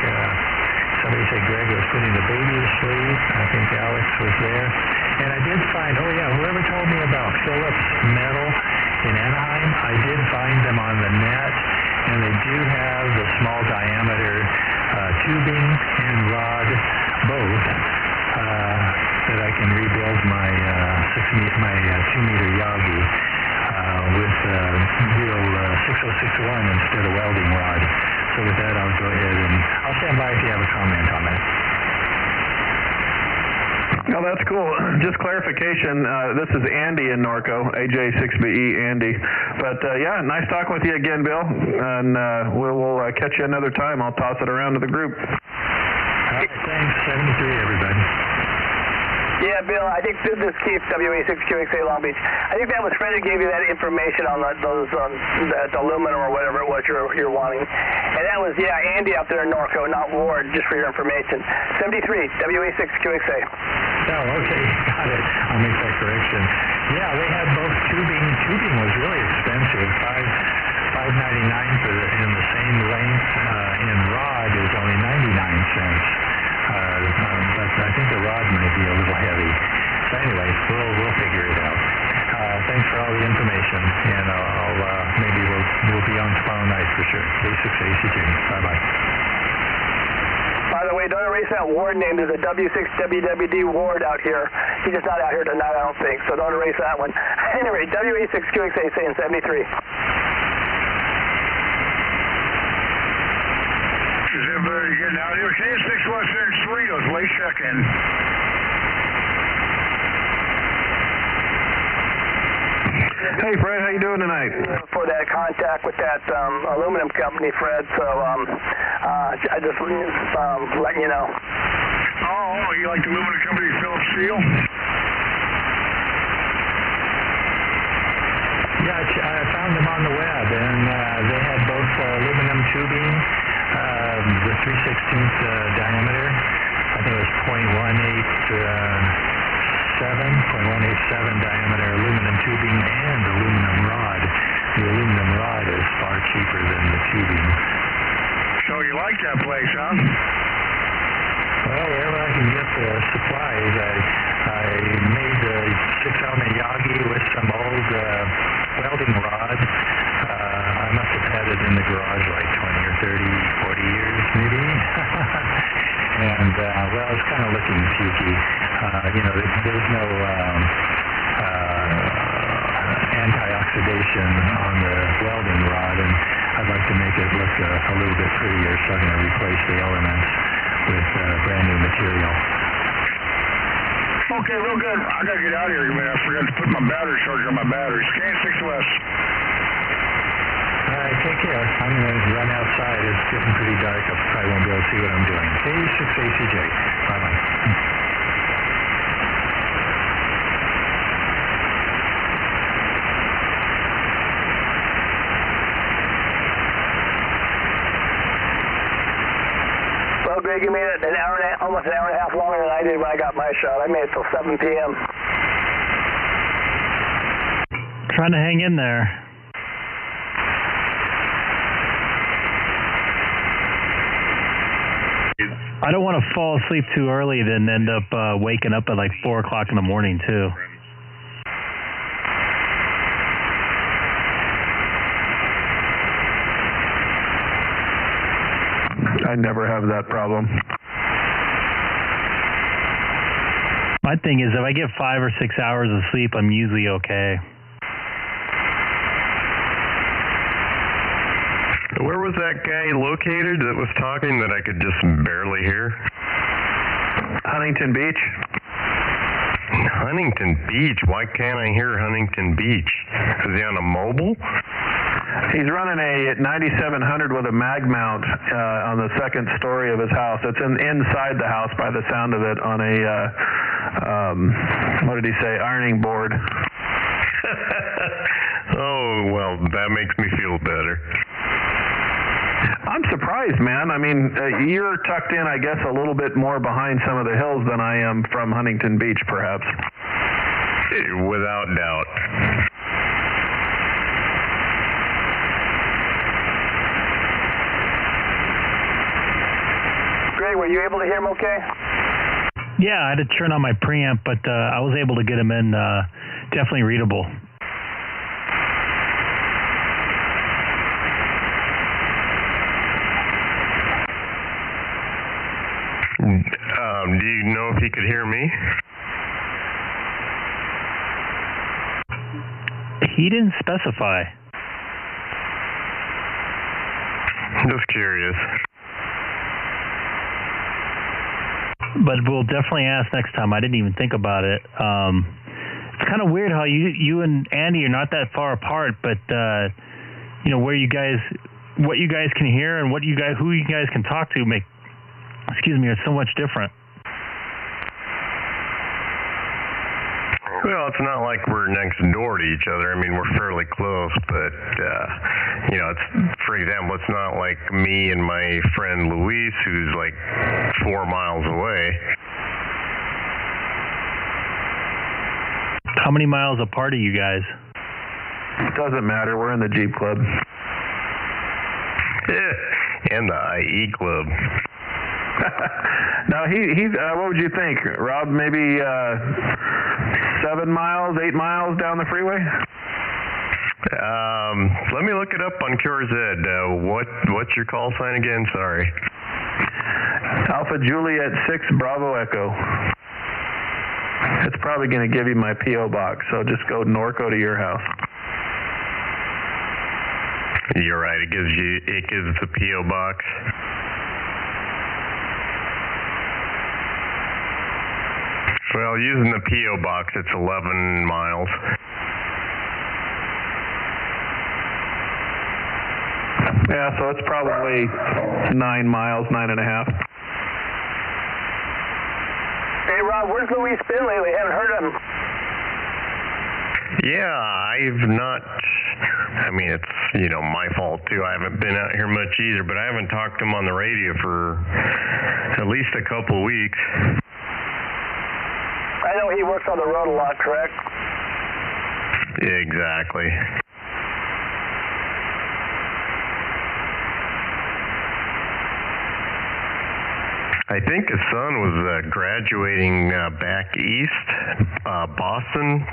somebody said Greg was putting the baby to sleep. I think Alex was there. And I did find, whoever told me about Phillips Metal in Anaheim, I did find them on the net, and they do have the small diameter tubing and rod both that I can rebuild my 2-meter Yagi with real 6061 instead of welding rod. So with that, I'll go ahead and I'll stand by if you have a comment on that. Oh, that's cool. Just clarification, this is Andy in Norco, AJ6BE Andy. But yeah, nice talking with you again, Bill. And we'll catch you another time. I'll toss it around to the group. All right, thanks. 73, everybody. Yeah, Bill, I think this keeps WA6QXA Long Beach. I think that was Fred that gave you that information on that aluminum or whatever it was you're wanting. And that was, Andy out there in Norco, not Ward, just for your information. 73, WA6QXA. Oh, okay, got it. I'll make that correction. Yeah, they had both tubing. Tubing was really expensive. $5.99 for in the same length. In rod is only 99 cents. But I think the rod might be a little heavy. So anyway, we'll figure it out. Thanks for all the information, and maybe we'll be on tomorrow night for sure. K6EGG. Bye-bye. By the way, don't erase that Ward name. There's a W6WWD Ward out here. He's just not out here tonight, I don't think, so don't erase that one. Anyway, WA6QXA saying 73. Is everybody getting out here? K6 Cerritos, late check-in. Hey, Fred, how you doing tonight? For that contact with that aluminum company, Fred, so I just letting you know. Oh, you like the aluminum company, Phillips Steel? Yeah, I found them on the web, and they had both aluminum tubing, the 3/16th diameter. I think it was 0.187 diameter aluminum tubing and aluminum rod. The aluminum rod is far cheaper than the tubing. So you like that place, huh? Well, wherever I can get the supplies, I made the 6-element Yagi with some old welding rod. I must have had it in the garage like 20 or 30, 40 years maybe. And, well, it's kind of looking pukey. There's no anti-oxidation on the welding rod, and I'd like to make it look a little bit prettier, so I'm going to replace the elements with brand new material. Okay, real good. I got to get out of here, man. I forgot to put my battery charger on my batteries. K6 West. All right, take care. I'm going to run outside. It's getting pretty dark. I probably won't be able to see what I'm doing. K6EGG. Bye-bye. Well, Greg, you made it almost an hour and a half longer than I did when I got my shot. I made it till 7 p.m. Trying to hang in there. I don't want to fall asleep too early, then end up waking up at like 4 o'clock in the morning, too. I never have that problem. My thing is, if I get 5 or 6 hours of sleep, I'm usually okay. Where was that guy located that was talking that I could just barely hear? Huntington Beach. Huntington Beach? Why can't I hear Huntington Beach? Is he on a mobile? He's running a 9700 with a mag mount on the second story of his house. It's inside the house by the sound of it on a, what did he say, ironing board. Oh, well, that makes me feel better. I'm surprised, man. I mean, you're tucked in, I guess, a little bit more behind some of the hills than I am from Huntington Beach, perhaps. Without doubt. Greg, were you able to hear him okay? Yeah, I had to turn on my preamp, but I was able to get him in definitely readable. Do you know if he could hear me? He didn't specify. Just curious. But we'll definitely ask next time. I didn't even think about it. It's kind of weird how you and Andy are not that far apart, but what you guys can hear and who you guys can talk to are so much different. it's not like we're next door to each other. I mean, we're fairly close, but, it's, for example, it's not like me and my friend Luis, who's like 4 miles away. How many miles apart are you guys? Doesn't matter. We're in the Jeep Club. And the IE Club. No, he's. What would you think, Rob? Maybe 7 miles, 8 miles down the freeway. Let me look it up on QRZ. What's your call sign again? Sorry. Alpha Juliet 6 Bravo Echo. It's probably going to give you my P.O. box, so just go Norco to your house. You're right. It gives the P.O. box. Well, using the P.O. box, it's 11 miles. Yeah, so it's probably 9 miles, 9.5. Hey, Rob, where's Luis been lately? I haven't heard of him. Yeah, I've not. I mean, it's, my fault too. I haven't been out here much either, but I haven't talked to him on the radio for at least a couple of weeks. I know he works on the road a lot, correct? Exactly. I think his son was graduating back east, Boston,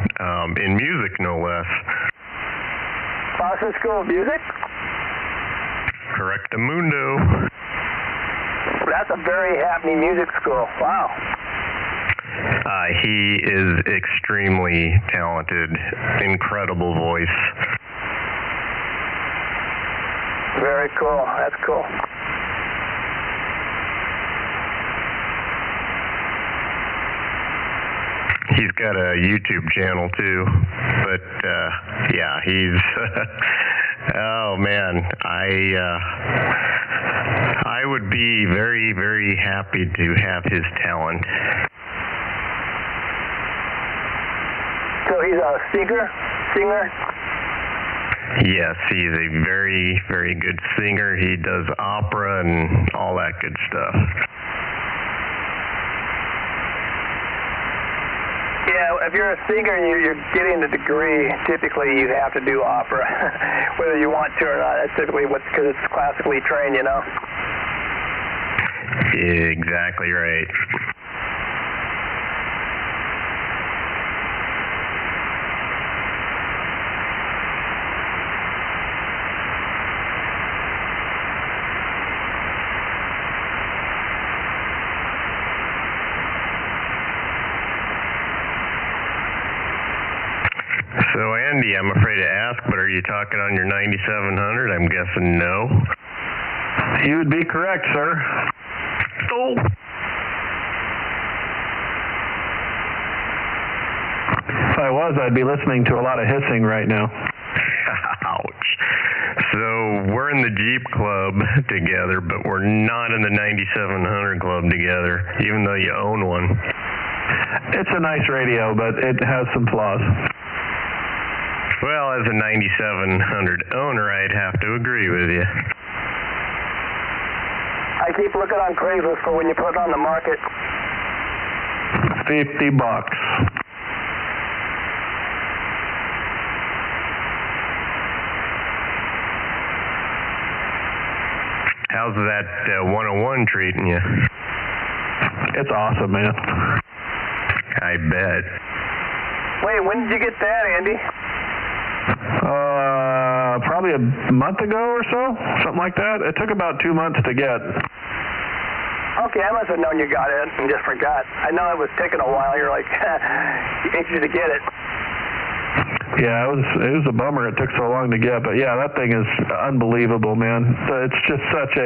in music, no less. Boston School of Music? Correctamundo. That's a very happening music school. Wow. He is extremely talented, incredible voice. Very cool. That's cool. He's got a YouTube channel too, but yeah, he's oh man, I would be very, very happy to have his talent. So he's a singer? Yes, he's a very, very good singer. He does opera and all that good stuff. Yeah, if you're a singer and you're getting a degree, typically you have to do opera, whether you want to or not. That's typically because it's classically trained, Exactly right. So, Andy, I'm afraid to ask, but are you talking on your 9700? I'm guessing no. You would be correct, sir. Oh. If I was, I'd be listening to a lot of hissing right now. Ouch. So, we're in the Jeep Club together, but we're not in the 9700 Club together, even though you own one. It's a nice radio, but it has some flaws. Well, as a 9700 owner, I'd have to agree with you. I keep looking on Craigslist for when you put it on the market. $50. How's that 101 treating you? It's awesome, man. I bet. Wait, when did you get that, Andy? Probably a month ago or so, something like that. It took about 2 months to get. Okay, I must have known you got it and just forgot. I know it was taking a while. You're like, anxious to get it. Yeah, it was a bummer it took so long to get, but yeah, that thing is unbelievable, man. It's just such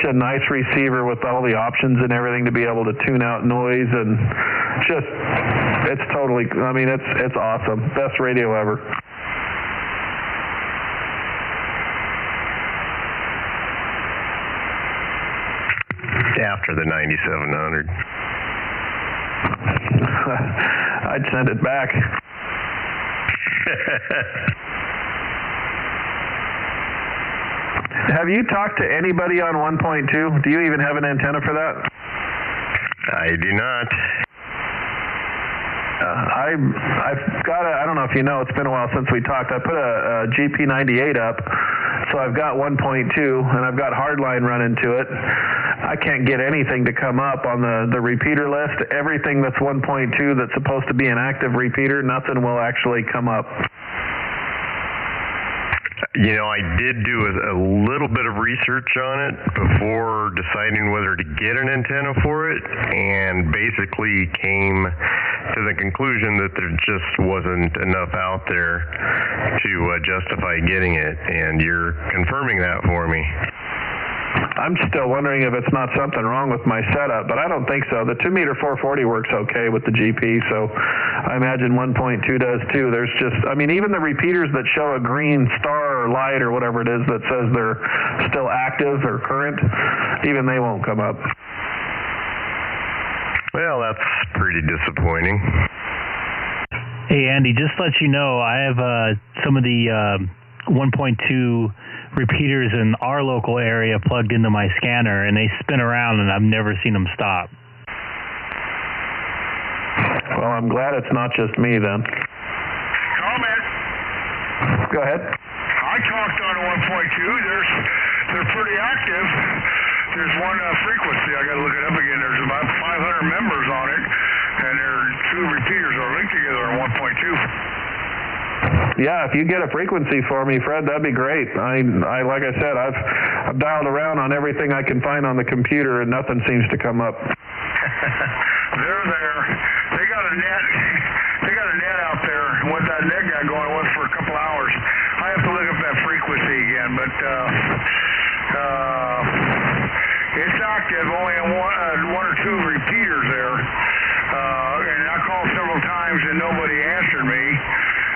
a nice receiver with all the options and everything to be able to tune out noise, and it's totally, I mean, it's awesome. Best radio ever. After the 9700. I'd send it back. Have you talked to anybody on 1.2? Do you even have an antenna for that? I do not. I've got I don't know if you know, it's been a while since we talked. I put a GP98 up, so I've got 1.2, and I've got hardline running to it. I can't get anything to come up on the repeater list. Everything that's 1.2 that's supposed to be an active repeater, nothing will actually come up. You know, I did do a little bit of research on it before deciding whether to get an antenna for it, and basically came to the conclusion that there just wasn't enough out there to justify getting it, and you're confirming that for me. I'm still wondering if it's not something wrong with my setup, but I don't think so. The 2-meter 440 works okay with the GP, so I imagine 1.2 does too. There's just, I mean, even the repeaters that show a green star or light or whatever it is that says they're still active or current, even they won't come up. Well, that's pretty disappointing. Hey, Andy, just to let you know, I have some of the 1.2 repeaters in our local area plugged into my scanner, and they spin around, and I've never seen them stop. Well, I'm glad it's not just me then. Comment. Go ahead. I talked on a 1.2. They're pretty active. There's one frequency. I got to look it up again. There's about 500 members on it, and their 2 repeaters are linked together on 1.2. Yeah, if you get a frequency for me, Fred, that'd be great. I like I said, I've dialed around on everything I can find on the computer, and nothing seems to come up. They're there. They got a net. They got a net out there. And what that net got going was for a couple hours. I have to look up that frequency again, but it's active. Only one or 2 repeaters there, and I called several times and nobody answered me.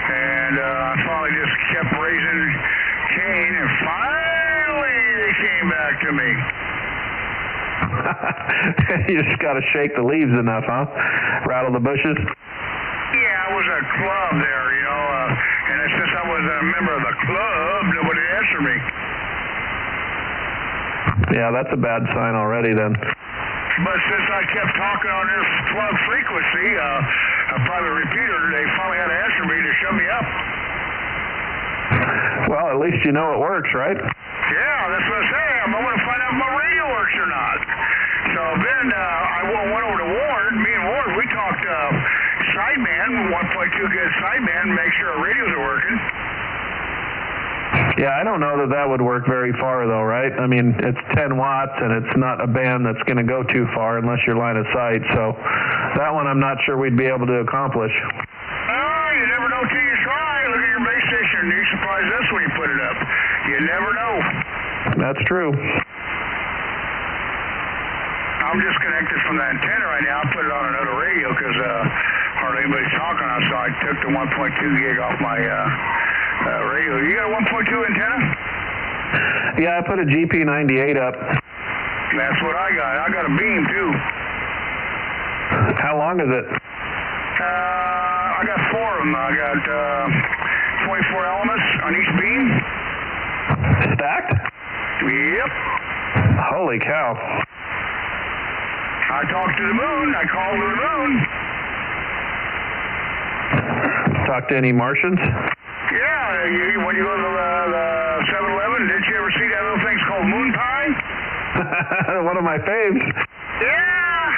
And I finally just kept raising Cain, and finally they came back to me. You just got to shake the leaves enough, huh? Rattle the bushes? Yeah, it was a club there, you know, and since I wasn't a member of the club, nobody answered me. Yeah, that's a bad sign already then. But since I kept talking on this plug frequency, a private repeater, they finally had to answer me to shut me up. Well, at least you know it works, right? Yeah, that's what I say. I want to find out if my radio works or not. So then I went over to Ward. Me and Ward, we talked sideband, 1.2 good sideband, make sure our radios are working. Yeah, I don't know that would work very far, though, right? I mean, it's 10 watts, and it's not a band that's going to go too far unless you're line of sight. So that one I'm not sure we'd be able to accomplish. Oh, you never know till you try. Look at your base station. You surprise us when you put it up. You never know. That's true. I'm disconnected from the antenna right now. I put it on another radio because hardly anybody's talking on, so I took the 1.2 gig off my radio. You got a 1.2 antenna? Yeah, I put a GP98 up. That's what I got. I got a beam, too. How long is it? I got 4 of them. I got 24 elements on each beam. Stacked? Yep. Holy cow. I talked to the moon. I called to the moon. Talk to any Martians? Yeah, when you go to the 7-Eleven, did you ever see that little thing called moon pie? One of my faves. Yeah.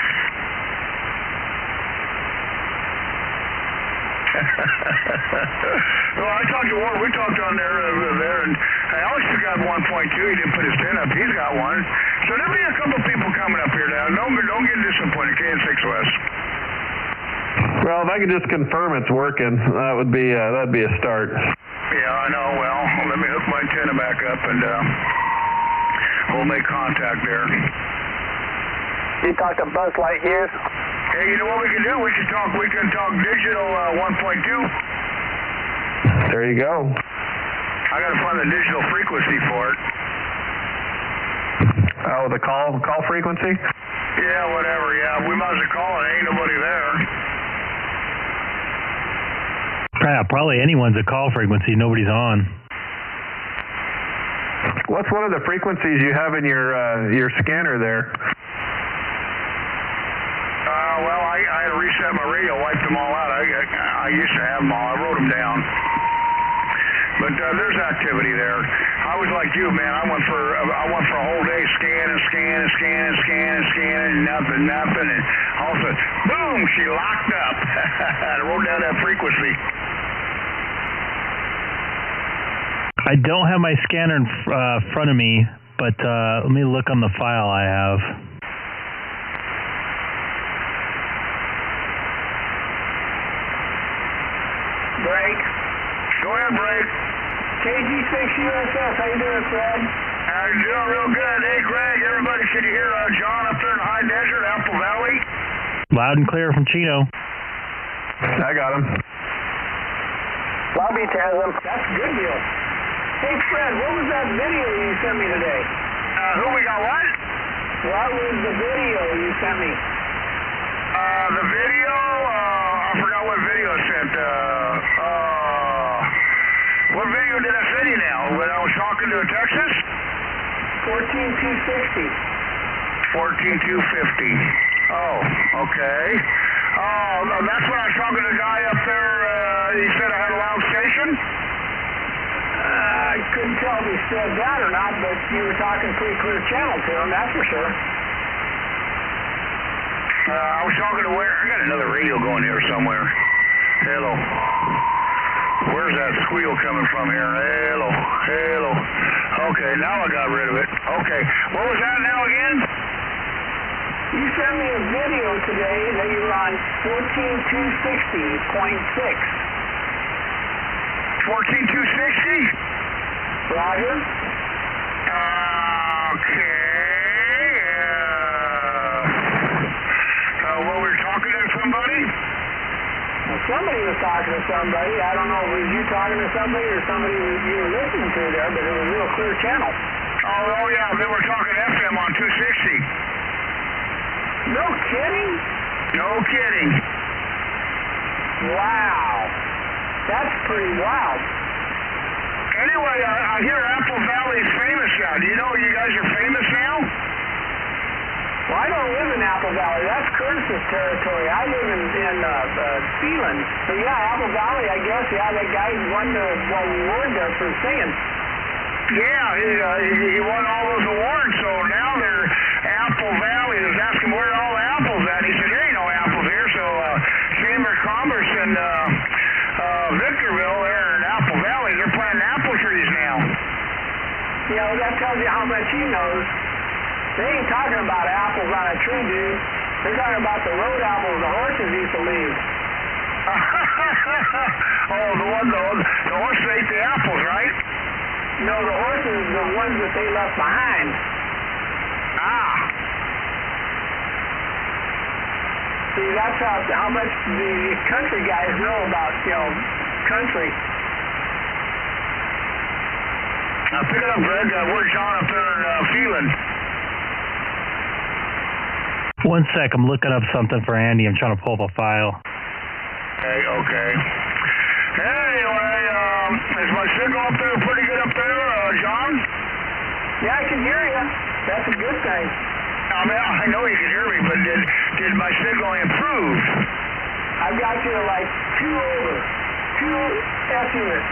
Well, I talked to Ward. We talked on there, and Alex has got 1.2. He didn't put his pin up. He's got one. So there'll be a couple people coming up here now. Don't get disappointed. KN6OS. Well, if I could just confirm it's working, that'd be a start. Yeah, I know. Well, let me hook my antenna back up, and we'll make contact there. You talked to Buzz Lightyear? Hey, you know what we can do? We can talk digital 1.2. There you go. I got to find the digital frequency for it. Oh, the call frequency? Yeah, whatever. Yeah, we might as well call it. Ain't nobody there. Crap, probably anyone's a call frequency. Nobody's on. What's one of the frequencies you have in your scanner there? Well, I reset my radio, wiped them all out. I used to have them all. I wrote them down. But there's activity there. I was like you, man. I went for a whole day scanning, and nothing, and all of a sudden, boom! She locked up. I wrote down that frequency. I don't have my scanner in front of me, but let me look on the file I have. Break. Go ahead, Break. KG6USS, how you doing, Fred? I'm doing real good. Hey, Greg, everybody, can you hear John up there in the high desert, Apple Valley? Loud and clear from Chino. I got him. Lobby has them. That's a good deal. Hey, Fred, what was that video you sent me today? Who we got what? What was the video you sent me? The video, I forgot what video I sent. What video did I send you now? When I was talking to Texas? 14260. 14250. Oh, okay. That's when I was talking to the guy up there. He said I had a loud station? I couldn't tell if he said that or not, but you were talking pretty clear channel to him, that's for sure. I was talking to where? I got another radio going here somewhere. Hello. Where's that squeal coming from here? Hello. Hello. Okay, now I got rid of it. Okay. What was that now again? You sent me a video today that you were on 14260.6. 14260? Roger. Okay. What, we were talking to somebody? Well, somebody was talking to somebody. I don't know if it was you talking to somebody or somebody you were listening to there, but it was a real clear channel. Oh yeah, they were talking FM on 260. No kidding? No kidding. Wow. That's pretty wild. Anyway, I hear Apple Valley is famous now. Do you know you guys are famous now? Well, I don't live in Apple Valley. That's Curtis's territory. I live in Sealand. But yeah, Apple Valley, I guess. Yeah, that guy won the award there for singing. Yeah, he won all those awards. So now they're Apple Valley. I was asking where are all the apples at. He said there ain't no apples here. So Chamber of Commerce in Victorville, there in Apple Valley, they're planting apple trees now. Yeah, well, that tells you how much he knows. They ain't talking about apples on a tree, dude. They're talking about the road apples the horses used to leave. The horses ate the apples, right? No, the horses, the ones that they left behind. Ah. See, that's how much the country guys know about, country. Pick it up, Greg. Where's John up there feeling? 1 sec, I'm looking up something for Andy. I'm trying to pull up a file. Okay. Anyway, is my signal up there pretty good up there, John? Yeah, I can hear you. That's a good thing. I mean, I know you can hear me, but did my signal improve? I've got you like 2 over. 2 F units.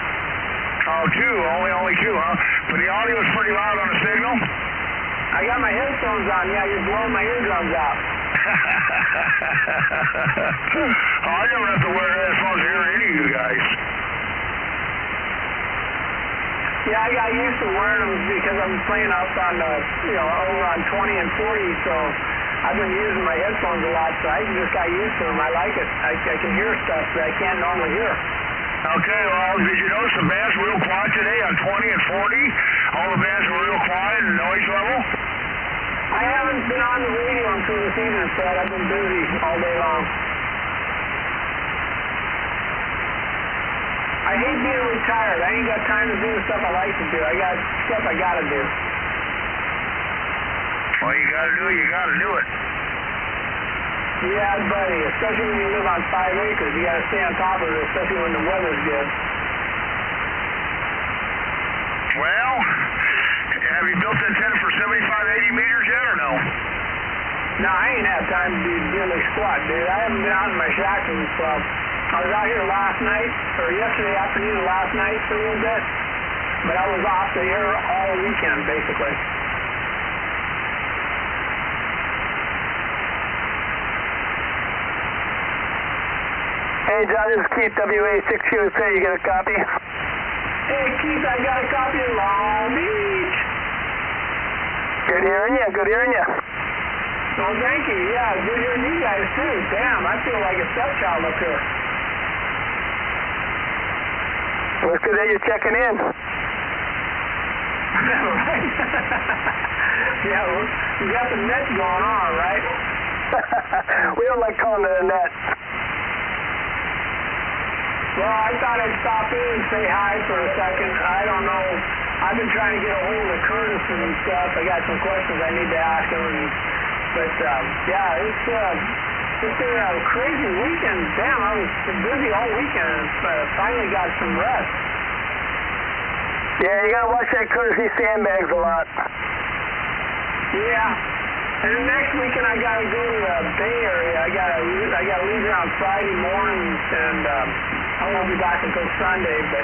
Oh, 2. Only 2, huh? But the audio is pretty loud on the signal? I got my headphones on. Yeah, you're blowing my eardrums out. I never have to wear headphones to hear any of you guys. Yeah, I got used to wearing them because I'm playing up on, over on 20 and 40, so I've been using my headphones a lot, so I just got used to them. I like it. I can hear stuff that I can't normally hear. Okay, well, did you notice the bands were real quiet today on 20 and 40? All the bands were real quiet and noise level? I haven't been on the radio until this evening, Fred. I've been busy all day long. I hate being retired. I ain't got time to do the stuff I like to do. I got stuff I gotta do. Well, you gotta do it, you gotta do it. Yeah, buddy, especially when you live on 5 acres. You got to stay on top of it, especially when the weather's good. Well, have you built the antenna for 75, 80 meters yet or no? No, I ain't had time to do diddly squat, dude. I haven't been out in my shack since, I was out here last night, or yesterday afternoon or last night for a little bit, but I was off the air all weekend, basically. Hey, John, this is Keith, WA6QSA. You get a copy? Hey, Keith, I got a copy of Long Beach. Good hearing you, good hearing you. Oh, thank you. Yeah, good hearing you guys, too. Damn, I feel like a stepchild up here. Well, it's good that you're checking in. Right? Yeah, well, you got the net going on, right? We don't like calling it a net. Well, I thought I'd stop in and say hi for a second. I don't know. I've been trying to get a hold of Curtis and stuff. I got some questions I need to ask him. But yeah, it's been a crazy weekend. Damn, I was busy all weekend. Finally got some rest. Yeah, you gotta watch that Curtis. He sandbags a lot. Yeah. And the next weekend I gotta go to the Bay Area. I gotta leave here on Friday morning, and I won't be back until Sunday. But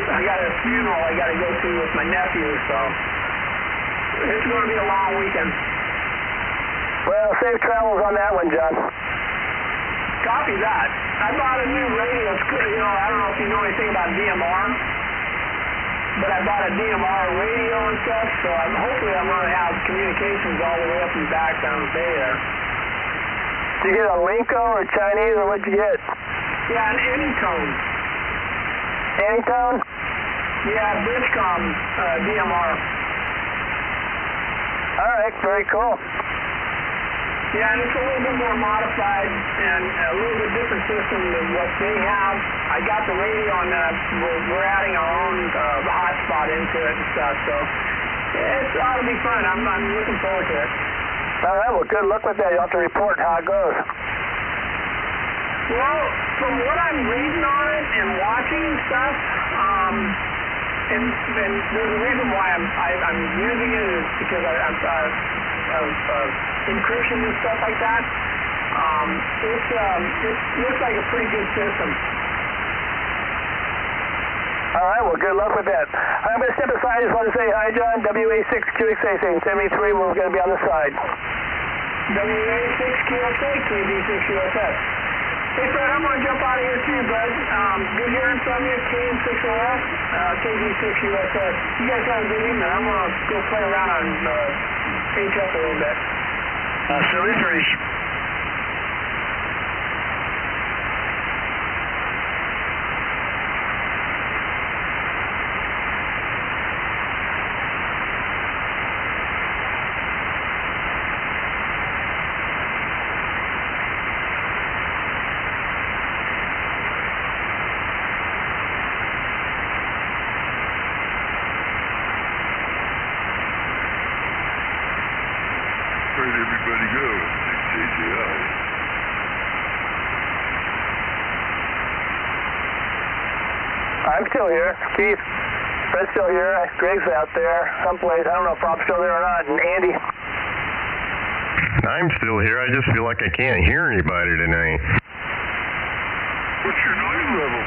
I got a funeral I gotta go to with my nephew, so it's gonna be a long weekend. Well, safe travels on that one, John. Copy that. I bought a new radio. I don't know if you know anything about DMR, but I bought a DMR radio and stuff, so hopefully I'm going to have communications all the way up and back down the bay there. Did you get a Linko or Chinese, or what'd you get? Yeah, an Anytone. Anytone? Yeah, Bridgecom DMR. All right, very cool. Yeah, and it's a little bit more modified and a little bit different system than what they have. I got the radio on that. We're adding our own hotspot into it and stuff, so it ought to be fun. I'm looking forward to it. All right, well, good luck with that. You'll have to report how it goes. Well, from what I'm reading on it and watching stuff, and there's a reason why I'm using it is because I'm encryption and stuff like that. It looks like a pretty good system. All right, well, good luck with that. I'm going to step aside. I just want to say hi, John. WA6QXA, saying 73. We're going to be on the side. WA6QXA, KD6USS. Hey, Fred, I'm going to jump out of here too, bud. Good hearing from you, KM6OS, KD6USS. You guys have a good evening. I'm going to go play around on H up a little bit. 73. Where'd everybody go? JJI. I'm still here. Keith, Fred's still here. Greg's out there someplace. I don't know if Rob's still there or not. And Andy. I'm still here. I just feel like I can't hear anybody tonight. What's your noise level?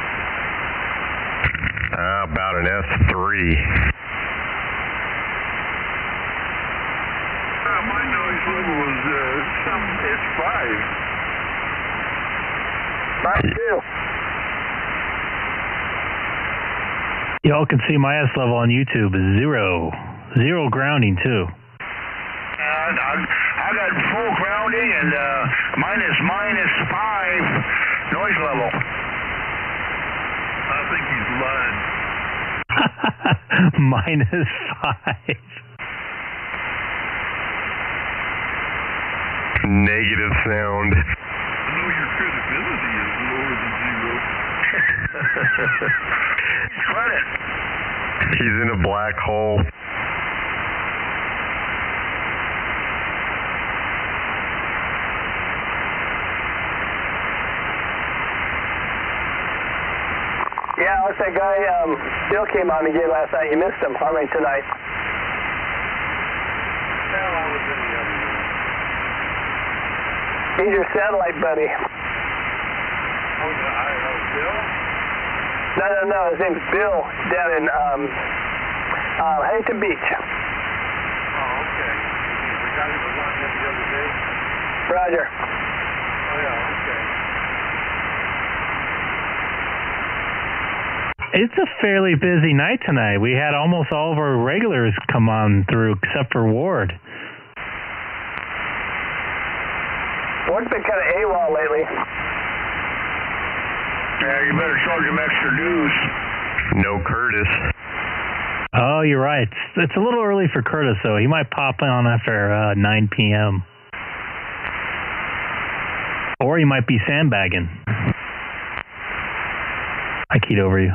About an S3. My noise level was some S5. Mine too. Y'all can see my S level on YouTube is 0. 0 grounding too. I got full grounding and mine is -5 noise level. I think he's lying. -5. Negative sound. I know your credibility is lower than 0. Credit. He's in a black hole. course, that guy, Bill came on again last night. You missed him. I mean, tonight. Well, I was in the other room. He's your satellite buddy. Oh, Bill? No. His name's Bill down in Huntington Beach. Oh, okay. The guy that was on the other day? Roger. Oh, yeah, okay. It's a fairly busy night tonight. We had almost all of our regulars come on through, except for Ward. Ward's been kind of AWOL lately. Yeah, you better charge him extra dues. No Curtis. Oh, you're right. It's a little early for Curtis, though. He might pop on after 9 p.m. Or he might be sandbagging. I keyed over you.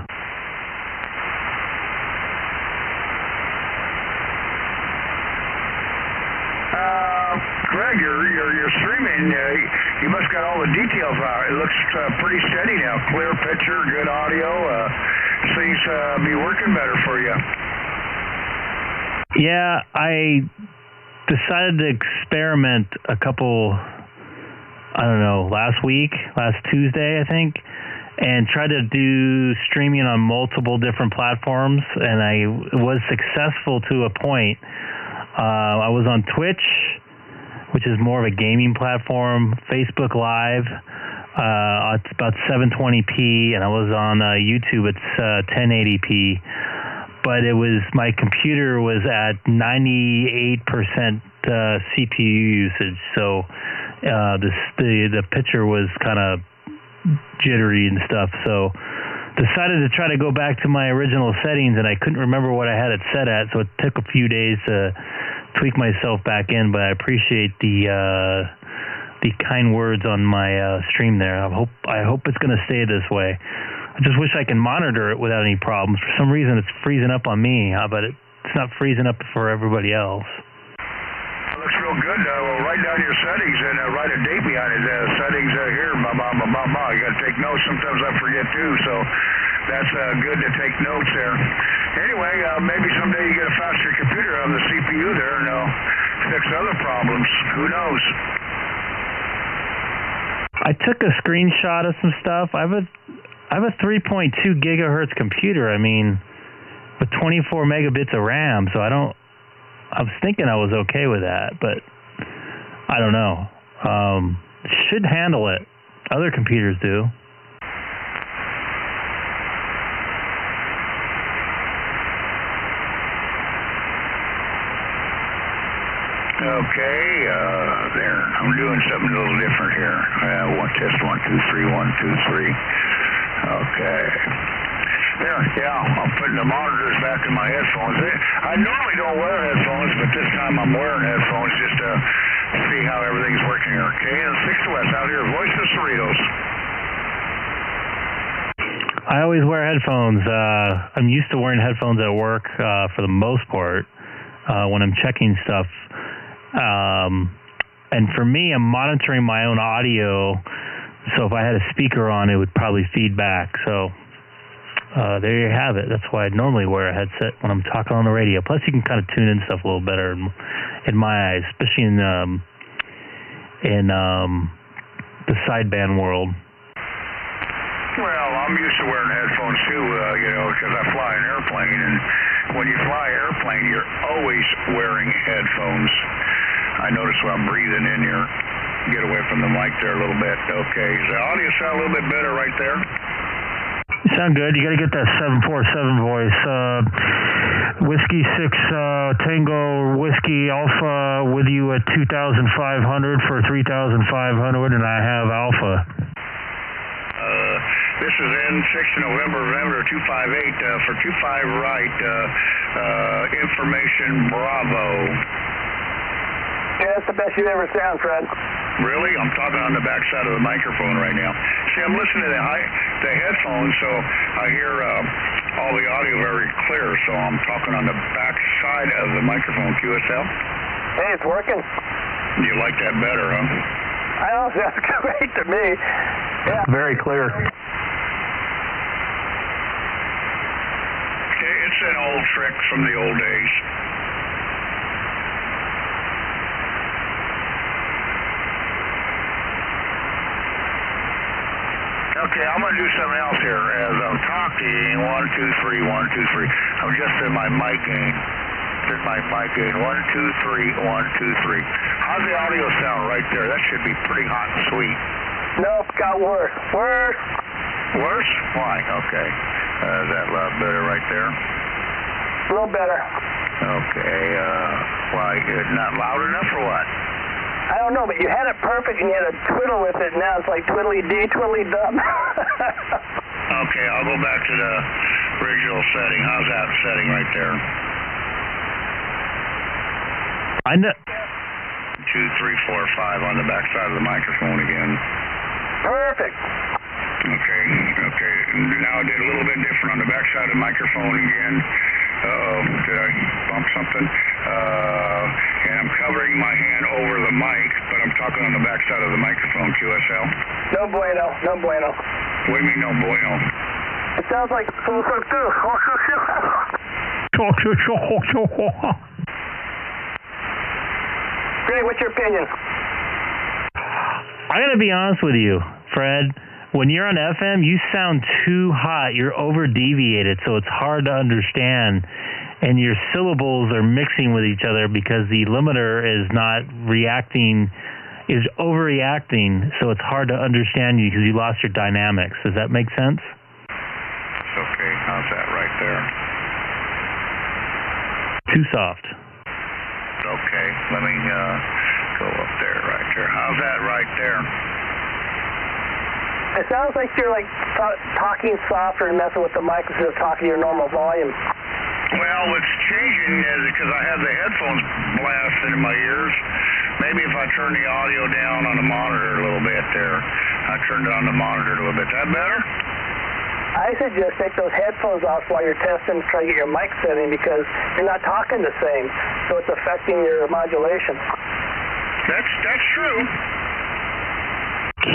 Greg, you're streaming. You must got all the details out. It looks pretty steady now. Clear picture, good audio. Seems to be working better for you. Yeah, I decided to experiment a couple, last Tuesday, I think, and try to do streaming on multiple different platforms, and I was successful to a point. I was on Twitch, which is more of a gaming platform, Facebook Live, it's about 720p, and I was on YouTube, it's 1080p, but my computer was at 98% CPU usage, so the picture was kind of jittery and stuff, so decided to try to go back to my original settings, and I couldn't remember what I had it set at, so it took a few days to tweak myself back in, but I appreciate the kind words on my stream there. I hope it's going to stay this way. I just wish I can monitor it without any problems. For some reason, it's freezing up on me, but it's not freezing up for everybody else. Looks real good. Well, write down your settings and write a date behind it. Settings here, blah, blah, blah, blah, blah. You got to take notes. Sometimes I forget too, so that's good to take notes there. Anyway, maybe someday you get a faster computer on the CPU there and they'll fix other problems. Who knows? I took a screenshot of some stuff. I have a 3.2 gigahertz computer. I mean, with 24 megabits of RAM, so I was thinking I was okay with that, but I don't know. It should handle it. Other computers do. Okay, there. I'm doing something a little different here. Test 1, 2, 3, 1, 2, 3. Okay. There, yeah, I'm putting the monitors back in my headphones. I normally don't wear headphones, but this time I'm wearing headphones just to see how everything's working here. Okay, and 6 West out here, Voice of Cerritos. I always wear headphones. I'm used to wearing headphones at work for the most part when I'm checking stuff. And for me, I'm monitoring my own audio, so if I had a speaker on, it would probably feed back. So there you have it. That's why I normally wear a headset when I'm talking on the radio. Plus, you can kind of tune in stuff a little better in my eyes, especially in the sideband world. Well, I'm used to wearing headphones too, because I fly an airplane, and when you fly an airplane, you're always wearing headphones. I notice when I'm breathing in here. Get away from the mic there a little bit. Okay, does the audio sound a little bit better right there? You sound good. You got to get that 747 voice. Whiskey 6 Tango Whiskey Alpha with you at 2,500 for 3,500, and I have Alpha. This is N6 November 258 for 25 right. Information Bravo. Yeah, that's the best you've ever sound, Fred. Really? I'm talking on the back side of the microphone right now. See, I'm listening to the headphones, so I hear all the audio very clear, so I'm talking on the back side of the microphone. QSL? Hey, it's working. You like that better, huh? I know, sounds great to me. Yeah. Very clear. It's an old trick from the old days. Okay, I'm going to do something else here. As I'm talking, 1, 2, 3, 1, 2, 3. I'm just in my mic gain. This is my mic gain. 1, 2, 3, 1, 2, 3. How's the audio sound right there? That should be pretty hot and sweet. Nope, got worse. Worse. Worse? Why? Okay. Is that a lot better right there? A little better. Okay. Why? Not loud enough or what? I don't know, but you had it perfect and you had a twiddle with it. Now it's like twiddly-dee, twiddly-dum. Okay, I'll go back to the original setting. How's that setting right there? I know. 2, 3, 4, 5 on the back side of the microphone again. Perfect. Okay. Now I did a little bit different on the back side of the microphone again. Uh-oh, did I bump something? And I'm covering my hand over the mic, but I'm talking on the back side of the microphone, QSL. No bueno, no bueno. What do you mean, no bueno? It sounds like... Greg, what's your opinion? I got to be honest with you, Fred. When you're on FM, you sound too hot. You're over-deviated, so it's hard to understand. And your syllables are mixing with each other because the limiter is not reacting, is overreacting, so it's hard to understand you because you lost your dynamics. Does that make sense? Okay, how's that right there? Too soft. Okay, let me go up there, right there. How's that right there? It sounds like you're like talking softer and messing with the mic instead of talking your normal volume. Well, what's changing is because I have the headphones blasting in my ears. Maybe if I turn the audio down on the monitor a little bit there. I turned it on the monitor a little bit. Is that better? I suggest take those headphones off while you're testing to try to get your mic setting because you're not talking the same, so it's affecting your modulation. That's true.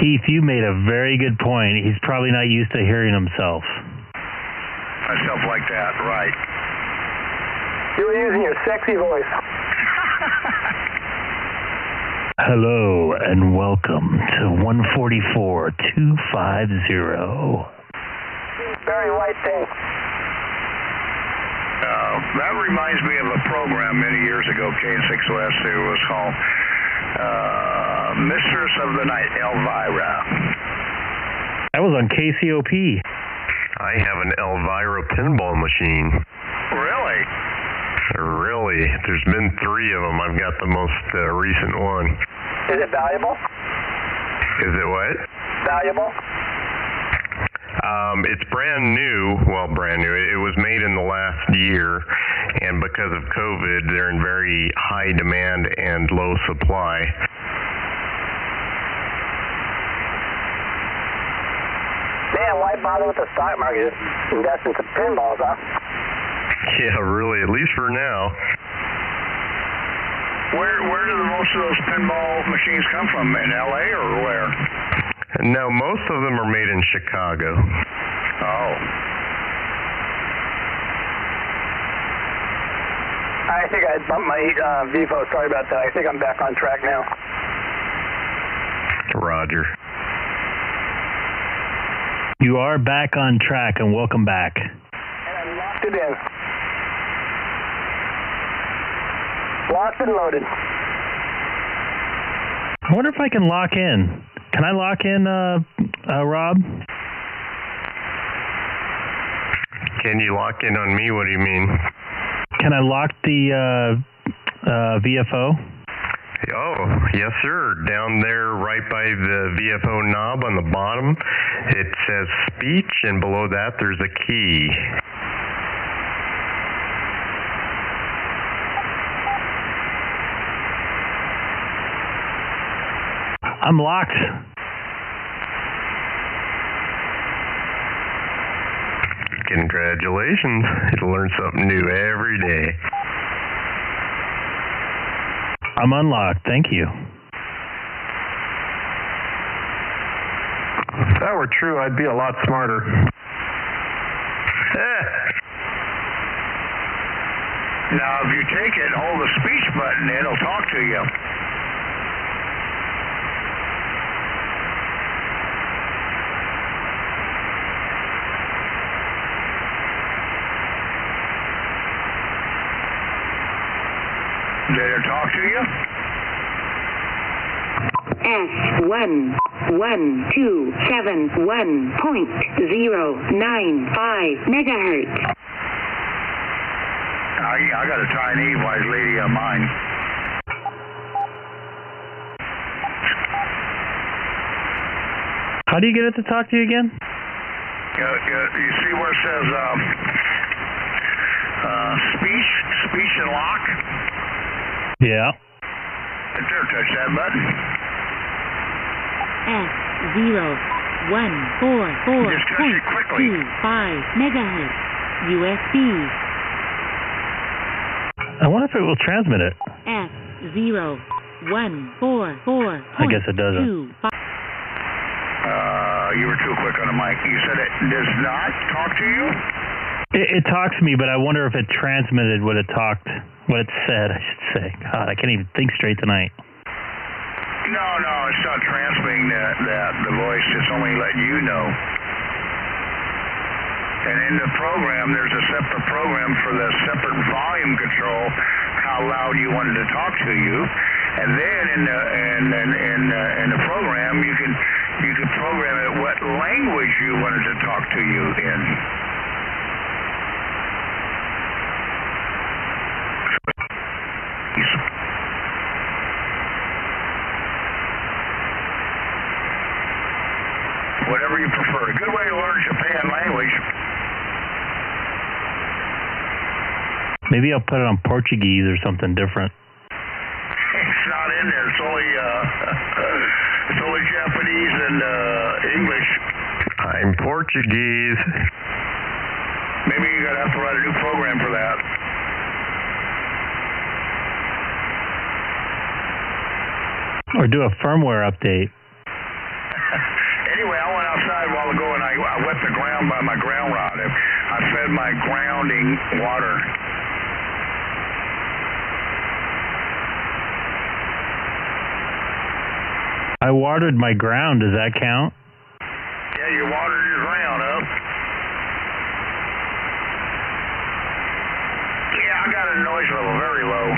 Keith, you made a very good point. He's probably not used to hearing himself. Myself like that, right. You were using your sexy voice. Hello and welcome to 144-250. Very white thing. That reminds me of a program many years ago, K6West, it was called Mistress of the Night, Elvira. That was on KCOP. I have an Elvira pinball machine. Really? Really? There's been 3 of them. I've got the most recent one. Is it valuable? Is it what? Valuable? It's brand new. Well, brand new. It was made in the last year, and because of COVID, they're in very high demand and low supply. Man, why bother with the stock market? Just invest in some pinballs, huh? Yeah, really, at least for now. Where do most of those pinball machines come from? In LA or where? No, most of them are made in Chicago. Oh. I think I bumped my Vivo. Sorry about that. I think I'm back on track now. Roger. You are back on track, and welcome back. And I locked it in. Locked and loaded. I wonder if I can lock in. Can I lock in, Rob? Can you lock in on me? What do you mean? Can I lock the VFO? Oh, yes, sir. Down there right by the VFO knob on the bottom, it says speech, and below that there's a key. I'm locked. Congratulations. You learn something new every day. I'm unlocked. Thank you. If that were true, I'd be a lot smarter. Now, if you take it, hold the speech button, it'll talk to you. Did it talk to you? S1127.095 megahertz. I got a tiny wise lady on mine. How do you get it to talk to you again? You see where it says speech and lock? Yeah. Right there, touch that button. S0144.25 megahertz. USB. I wonder if it will transmit it. S0144. I guess it doesn't. You were too quick on the mic. You said it does not talk to you? It talks to me, but I wonder if it transmitted what it said, I should say. God, I can't even think straight tonight. No, it's not transmitting the voice. It's only letting you know. And in the program, there's a separate program for the separate volume control, how loud you wanted to talk to you. And then in the program, you can program it what language you wanted to talk to you in. Whatever you prefer. A good way to learn Japan language. Maybe I'll put it on Portuguese or something different. It's not in there. It's only Japanese and English. I'm Portuguese. Maybe you're going to have to write a new program for that. Or do a firmware update. Anyway, I went outside a while ago and I wet the ground by my ground rod. I fed my grounding water. I watered my ground. Does that count? Yeah, you watered your ground up. Yeah, I got a noise level very low.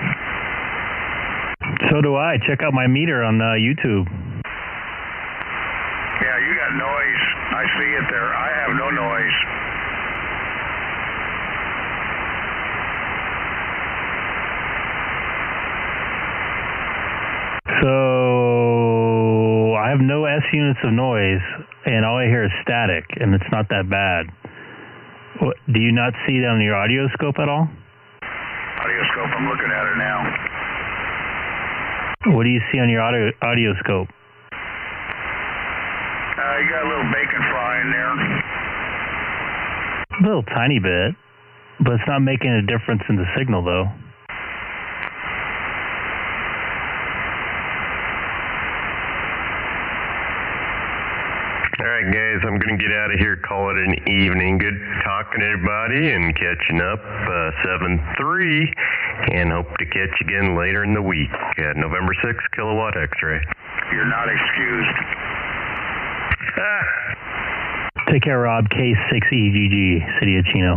So do I. Check out my meter on YouTube. Yeah, you got noise. I see it there. I have no noise. So I have no S units of noise, and all I hear is static, and it's not that bad. Do you not see it on your audio scope at all? Audio scope, I'm looking at it now. What do you see on your audio scope? You got a little bacon fry in there. A little tiny bit, but it's not making a difference in the signal, though. All right, guys, I'm going to get out of here, call it an evening. Good talking to everybody and catching up 7-3, and hope to catch you again later in the week. November 6th, Kilowatt X-ray. You're not excused. Take care, Rob. K6EGG, City of Chino.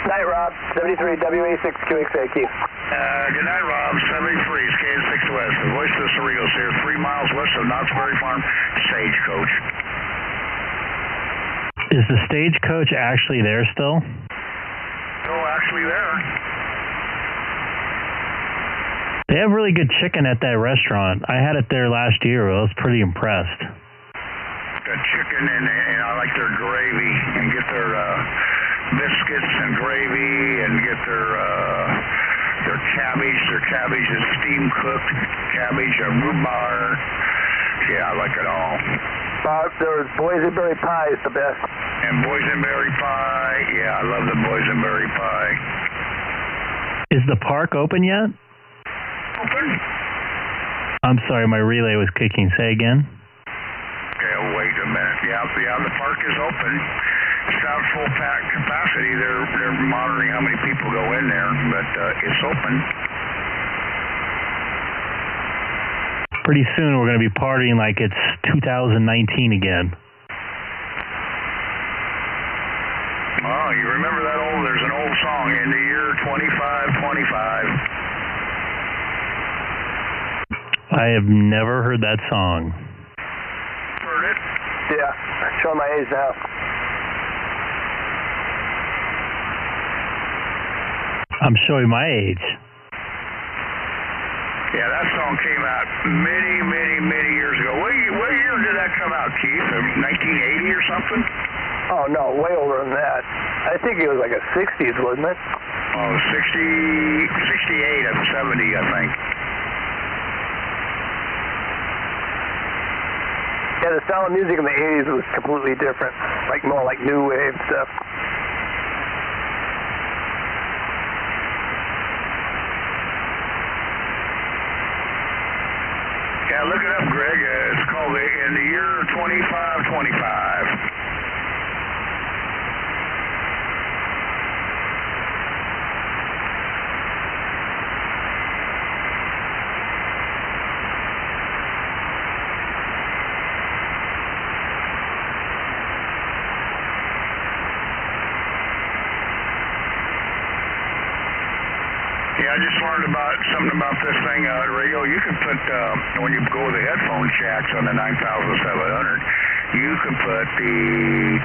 Night, Rob. 73 WA6QXAQ. Good night, Rob. 73, K6 West. The voice of the Cerritos here, 3 miles west of Knott's Berry Farm, Stagecoach. Is the Stagecoach actually there still? Oh, actually there. They have really good chicken at that restaurant. I had it there last year. I was pretty impressed. The chicken and I like their gravy and get their biscuits and gravy and get their cabbage. Their cabbage is steam cooked cabbage and rhubarb. Yeah, I like it all. Bob, there's boysenberry pie is the best. And boysenberry pie. Yeah, I love the boysenberry pie. Is the park open yet? Open? I'm sorry, my relay was kicking. Say again. Okay, wait a minute. Yeah, the park is open. It's not full pack capacity. They're monitoring how many people go in there, but it's open. Pretty soon we're going to be partying like it's 2019 again. Oh, you remember that there's an old song, in the year 2525. I have never heard that song. Heard it? Yeah, showing my age now. I'm showing my age. Yeah, that song came out many years ago. What year did that come out, Keith? 1980 or something? Oh, no, way older than that. I think it was like a 60s, wasn't it? Oh, 68 and 70, I think. Yeah, the style of music in the 80s was completely different. Like more like new wave stuff. Yeah, look it up, Greg. It's called In the Year 2525. Yeah, I just learned something about this thing, radio. You can put, when you go with the headphone jacks on the 9700, you can put the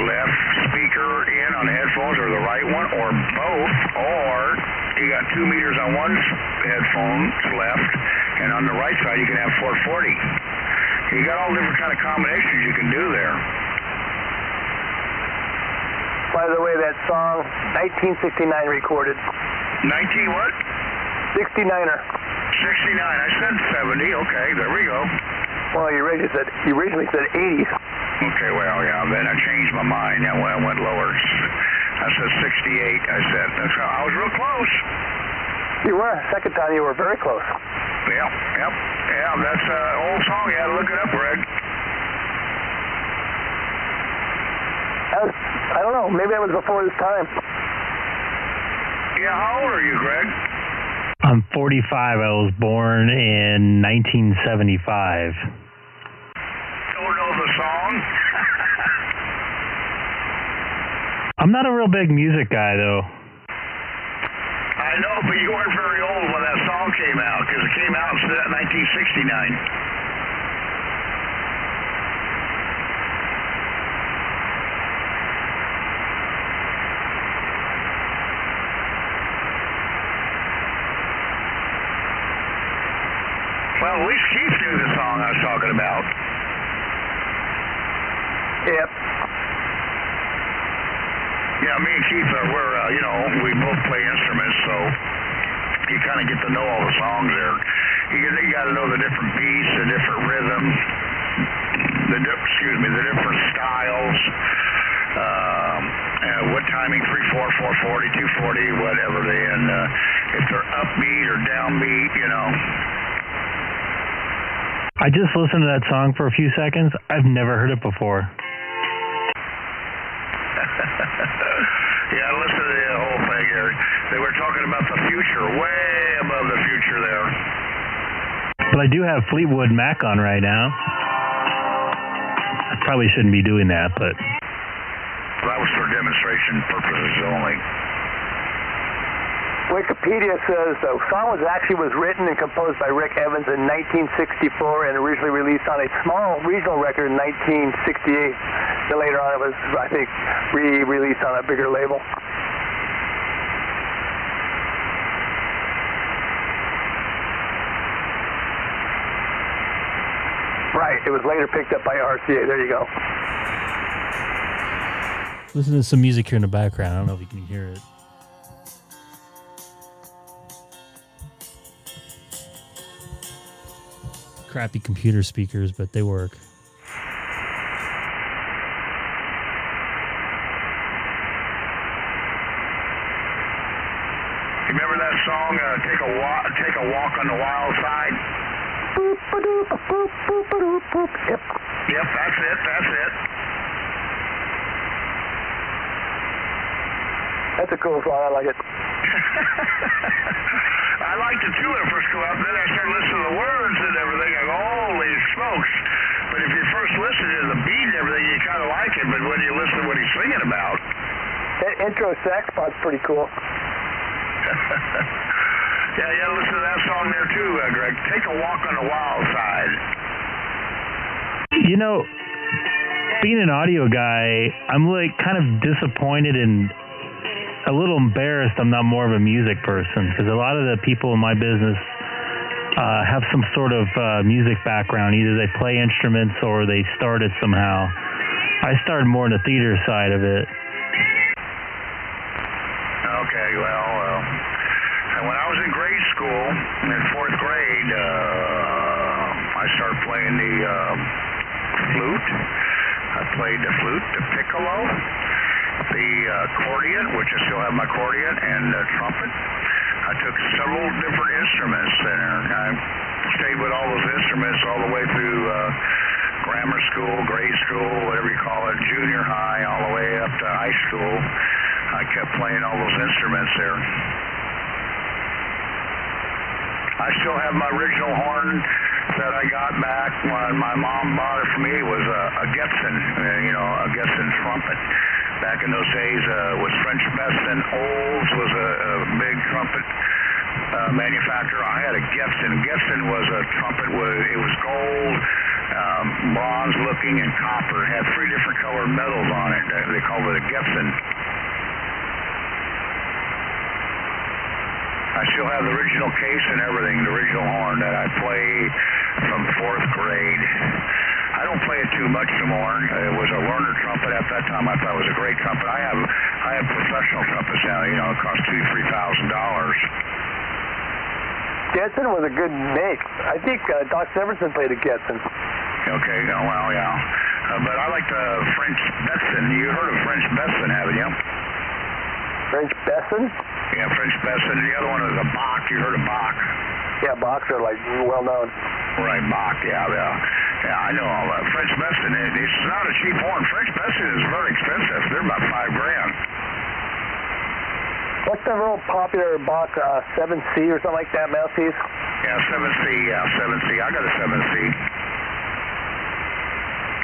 left speaker in on the headphones, or the right one, or both, or you got 2 meters on one headphone left, and on the right side you can have 440. You got all different kind of combinations you can do there. By the way, that song, 1969 recorded. 19 what? 69er. 69. I said 70. Okay, there we go. Well, you originally said 80s. Okay, well, yeah, then I changed my mind when I went lower. I said 68. I said, I was real close. You were. Second time you were very close. Yep. Yeah, that's an old song. You had to look it up, Greg. I don't know. Maybe that was before this time. Yeah, how old are you, Greg? I'm 45. I was born in 1975. Don't know the song? I'm not a real big music guy, though. I know, but you weren't very old when that song came out, because it came out in 1969. Well, at least Keith knew the song I was talking about. Yep. Yeah, me and Keith we both play instruments, so you kind of get to know all the songs there. You got to know the different beats, the different rhythms, the different styles, what timing, 3/4, 4/40, 2/40, whatever if they're upbeat or downbeat, I just listened to that song for a few seconds. I've never heard it before. Yeah, listen to the whole thing here. They were talking about the future, way above the future there. But I do have Fleetwood Mac on right now. I probably shouldn't be doing that, but... That was for demonstration purposes only. Wikipedia says the song was written and composed by Rick Evans in 1964 and originally released on a small regional record in 1968. Then later on it was, I think, re-released on a bigger label. Right, it was later picked up by RCA. There you go. Listen to some music here in the background. I don't know if you can hear it. Crappy computer speakers, but they work. Remember that song, Take a Walk on the Wild Side? Yep. Yep, that's it. That's a cool song. I like it. I liked it too when it first came out. Then I started listening to the words and everything. I go, holy smokes. But if you first listen to the beat and everything, you kind of like it. But when you listen to what he's singing about. That intro sax part's pretty cool. Yeah, you got to listen to that song there too, Greg. Take a Walk on the Wild Side. You know, being an audio guy, I'm like kind of disappointed and a little embarrassed I'm not more of a music person, because a lot of the people in my business have some sort of music background. Either they play instruments or they started somehow. I started more in the theater side of it. Okay, well, when I was in grade school, in 4th grade, I started playing the flute. I played the flute, the piccolo, the accordion, which I still have my accordion, and the trumpet. I took several different instruments there. I stayed with all those instruments all the way through grammar school, grade school, whatever you call it, junior high, all the way up to high school. I kept playing all those instruments there. I still have my original horn that I got back when my mom bought it for me. It was a Gibson, a Gibson trumpet. Back in those days, was French Besson. Olds was a big trumpet manufacturer. I had a Gibson. Gibson was a trumpet. It was gold, bronze looking, and copper. It had 3 different colored metals on it. They called it a Gibson. I still have the original case and everything, the original horn that I played from 4th grade. I don't play it too much anymore. It was a Lerner trumpet at that time. I thought it was a great trumpet. I have professional trumpets now. It cost $2,000-3,000. Getson was a good make. I think Doc Severson played a Getson. Okay, well, yeah. But I like the French Besson. You heard of French Besson, haven't you? French Besson? Yeah, French Besson. And the other one was a Bach. You heard of Bach? Yeah, Bachs are like well known. Right, Bach, yeah. Yeah, I know all that. French Besson, it's not a cheap horn. French Besson is very expensive. They're about $5,000. What's the real popular Bach 7C or something like that, mouthpiece? Yeah, 7C, 7C. I got a 7C.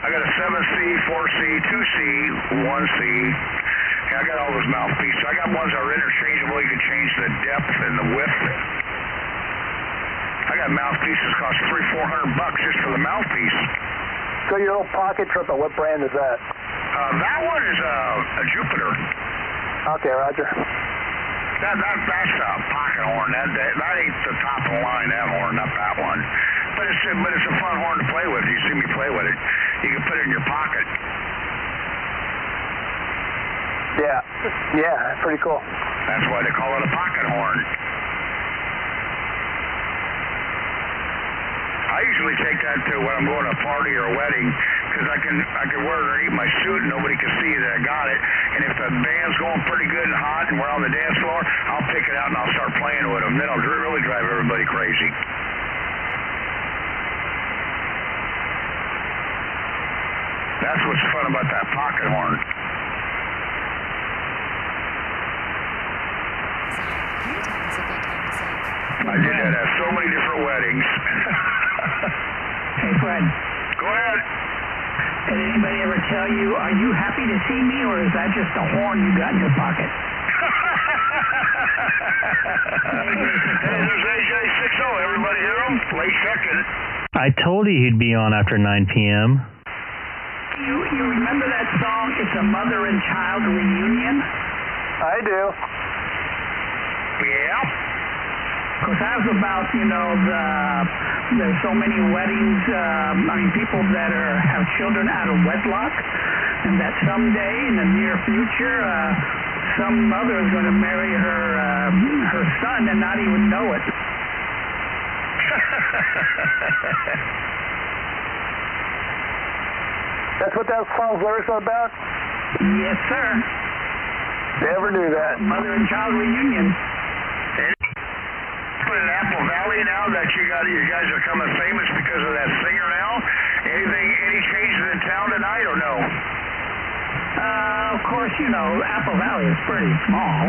I got a 7C, 4C, 2C, 1C. Yeah, I got all those mouthpieces. I got ones that are interchangeable. You can change the depth and the width. I got mouthpieces cost $300-400 just for the mouthpiece. So your little pocket trumpet, what brand is that? That one is a Jupiter. Okay, Roger. That's a pocket horn. That ain't the top of the line, that horn, not that one. But it's a fun horn to play with. You see me play with it. You can put it in your pocket. Yeah, pretty cool. That's why they call it a pocket horn. I usually take that to when I'm going to a party or a wedding, because I can wear it underneath my suit and nobody can see that I got it. And if the band's going pretty good and hot and we're on the dance floor, I'll pick it out and I'll start playing with them. Then I'll really drive everybody crazy. That's what's fun about that pocket horn. I did that at so many different weddings. Hey, Fred. Go ahead. Did anybody ever tell you, are you happy to see me, or is that just a horn you got in your pocket? Hey, there's AJ60. Everybody hear him? Late second. I told you he'd be on after 9 p.m. You remember that song, It's a Mother and Child Reunion? I do. Yeah. Because that was about, there's so many weddings, people that have children out of wedlock, and that someday in the near future, some mother is going to marry her son and not even know it. That's what that song's lyrics are about? Yes, sir. Never knew that. Mother and child reunion. In Apple Valley now that you guys are becoming famous because of that singer now? Any changes in town tonight or no? Of course, Apple Valley is pretty small,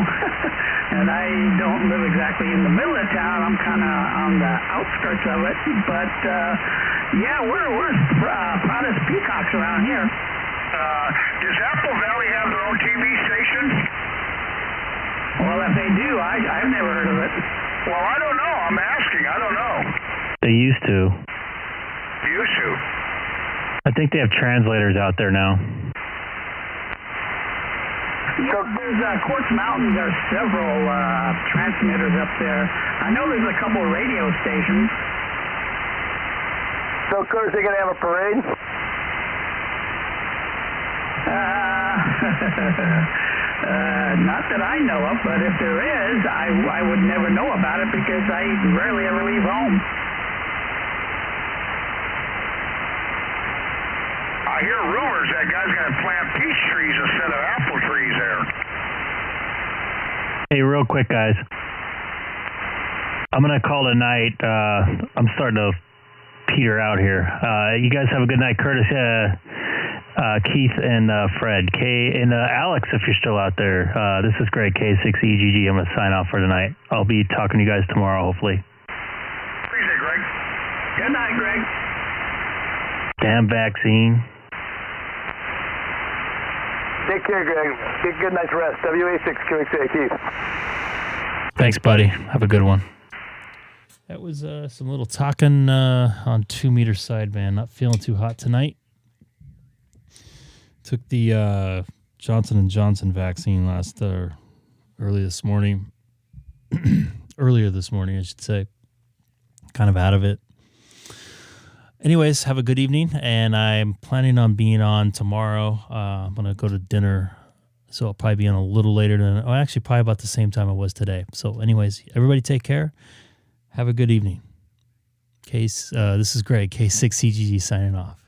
and I don't live exactly in the middle of town. I'm kind of on the outskirts of it, but yeah, we're proudest peacocks around here. Does Apple Valley have their own TV station? Well, if they do, I've never heard of it. Well, I don't know. I'm asking. I don't know. They used to. Used to. I think they have translators out there now. There's Quartz Mountain. There's several transmitters up there. I know there's a couple radio stations. So, Curtis, they gonna have a parade? Not that I know of, but if there is, I would never know about it because I rarely ever leave home. I hear rumors that guy's going to plant peach trees instead of apple trees there. Hey, real quick, guys. I'm going to call it a night. I'm starting to peter out here. You guys have a good night, Curtis, Keith, and Fred. And Alex, if you're still out there. This is Greg, K6EGG. I'm going to sign off for tonight. I'll be talking to you guys tomorrow, hopefully. Appreciate it, Greg. Good night, Greg. Damn vaccine. Take care, Greg. Get a good night's rest. WA6, K6EGG, Keith. Thanks, buddy. Have a good one. That was some little talking on 2 meter sideman. Not feeling too hot tonight. Took the Johnson & Johnson vaccine earlier this morning, I should say. Kind of out of it. Anyways, have a good evening, and I'm planning on being on tomorrow. I'm going to go to dinner, so I'll probably be on a little later actually probably about the same time I was today. So anyways, everybody take care. Have a good evening. This is Greg, K6EGG signing off.